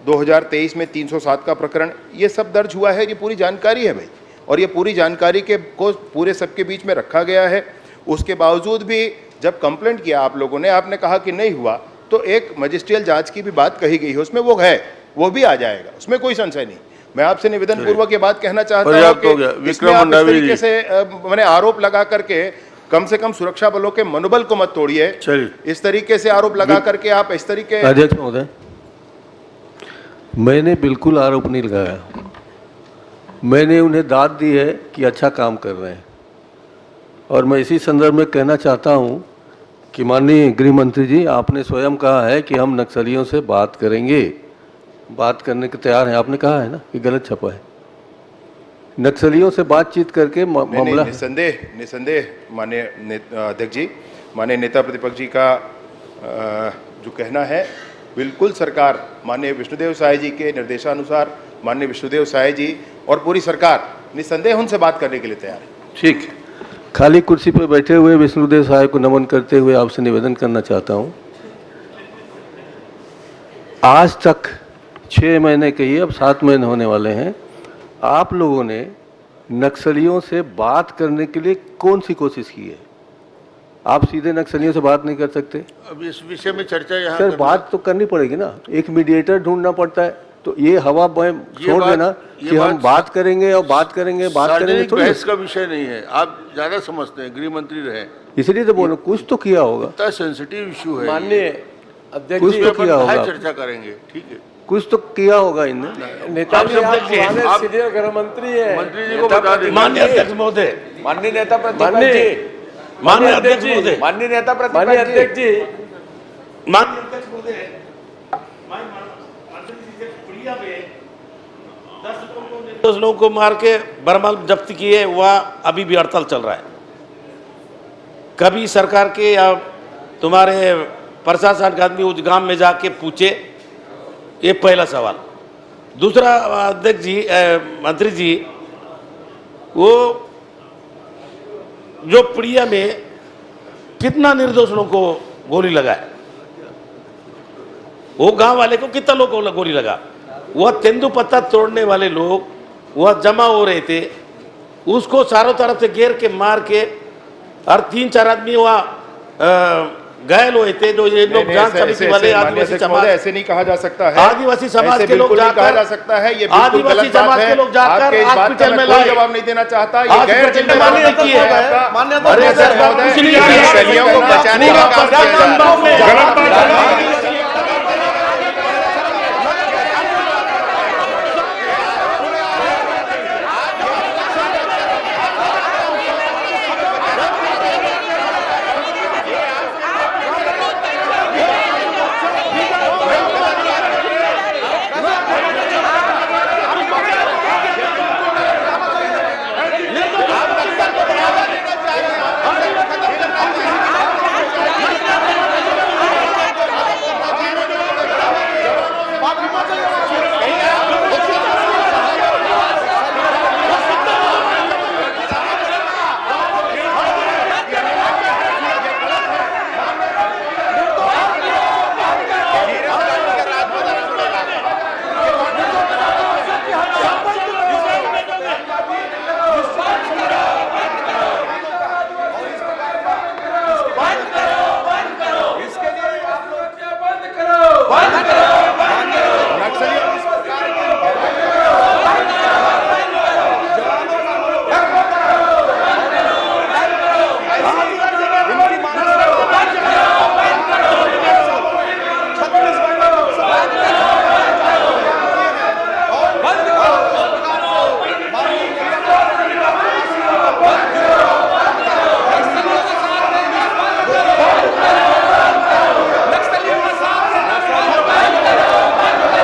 2023 में 307 का प्रकरण, ये सब दर्ज हुआ है। ये पूरी जानकारी है भाई, और ये पूरी जानकारी को पूरे सबके बीच में रखा गया है। उसके बावजूद भी जब कंप्लेंट किया आप लोगों ने, आपने कहा कि नहीं हुआ, तो एक मजिस्ट्रियल जांच की भी बात कही गई है, उसमें वो है, वो भी आ जाएगा, उसमें कोई संशय नहीं। मैं आपसे निवेदन पूर्वक ये बात कहना चाहता हूँ कि इसमें आप इस तरीके से मैंने आरोप लगा करके कम से कम सुरक्षा बलों के मनोबल को मत तोड़िए। इस तरीके से आरोप लगा करके आप इस तरीके। अध्यक्ष महोदय, मैंने बिल्कुल आरोप नहीं लगाया, मैंने उन्हें दाद दी है कि अच्छा काम कर रहे हैं। और मैं इसी संदर्भ में कहना चाहता हूं कि माननीय गृह मंत्री जी, आपने स्वयं कहा है कि हम नक्सलियों से बात करेंगे, बात करने के तैयार हैं, आपने कहा है ना, कि गलत छपा है। नक्सलियों से बातचीत करके मामला निसंदेह माननीय अध्यक्ष जी, माननीय नेता प्रतिपक्ष जी का जो कहना है, बिल्कुल सरकार माननीय विष्णुदेव साय जी के निर्देशानुसार, माननीय विष्णुदेव साय जी और पूरी सरकार निसंदेह उनसे बात करने के लिए तैयार है। ठीक, खाली कुर्सी पर बैठे हुए विष्णुदेव साय को नमन करते हुए आपसे निवेदन करना चाहता हूं, आज तक 6 महीने कहिए, अब 7 महीने होने वाले हैं, आप लोगों ने नक्सलियों से बात करने के लिए कौन सी कोशिश की है? आप सीधे नक्सलियों से बात नहीं कर सकते। अब इस विषय में चर्चा यहाँ सर बात तो करनी पड़ेगी ना, एक मीडिएटर ढूंढना पड़ता है। तो ये हवा छोड़ देना कि हम बात करेंगे और बात करेंगे, बात करेंगे, थोड़ी बहस का विषय नहीं है। आप ज्यादा समझते हैं, गृह मंत्री रहे, इसलिए तो बोलो कुछ तो किया होगा। इतना सेंसिटिव इशू है, माननीय अध्यक्ष कुछ जी, तो किया होगा, चर्चा करेंगे, ठीक है, कुछ तो किया होगा इनने। नेताजी आप सीनियर गृह मंत्री हैं, मंत्री जी को बता दें। माननीय अध्यक्ष महोदय, माननीय नेता प्रतिपक्ष जी, माननीय अध्यक्ष महोदय, माननीय नेता माननीय प्रतिपक्ष अध्यक्ष जी, माननीय अध्यक्ष महोदय, 10 लोगों को मार के बरमाल जब्ती किए, वह अभी भी हड़ताल चल रहा है। कभी सरकार के या तुम्हारे प्रशासन का आदमी उस गांव में जाके पूछे, ये पहला सवाल। दूसरा अध्यक्ष जी, मंत्री जी, वो जो प्रिया में कितना निर्दोष लोगों को गोली लगाए, वो गांव वाले को कितना लोगों को गोली लगा, वह तेंदुपत्ता तोड़ने वाले लोग वह जमा हो रहे थे, उसको चारों तरफ से घेर के मार के, और 3-4 आदमी वह घायल हुए थे। जो ये लोग जांच समिति वाले आदिवासी समाज, ऐसे नहीं कहा जा सकता है, आदिवासी समाज के लोग जाकर, कहा जा सकता है, ये आदिवासी समाज के लोग जाकर हॉस्पिटल में लाए, जवाब नहीं देना चाहता, ये हॉस्पिटल गैर में जिम्मेदारी मान्यता की है है, मान्यता। नक्सलियों को बचाने का काम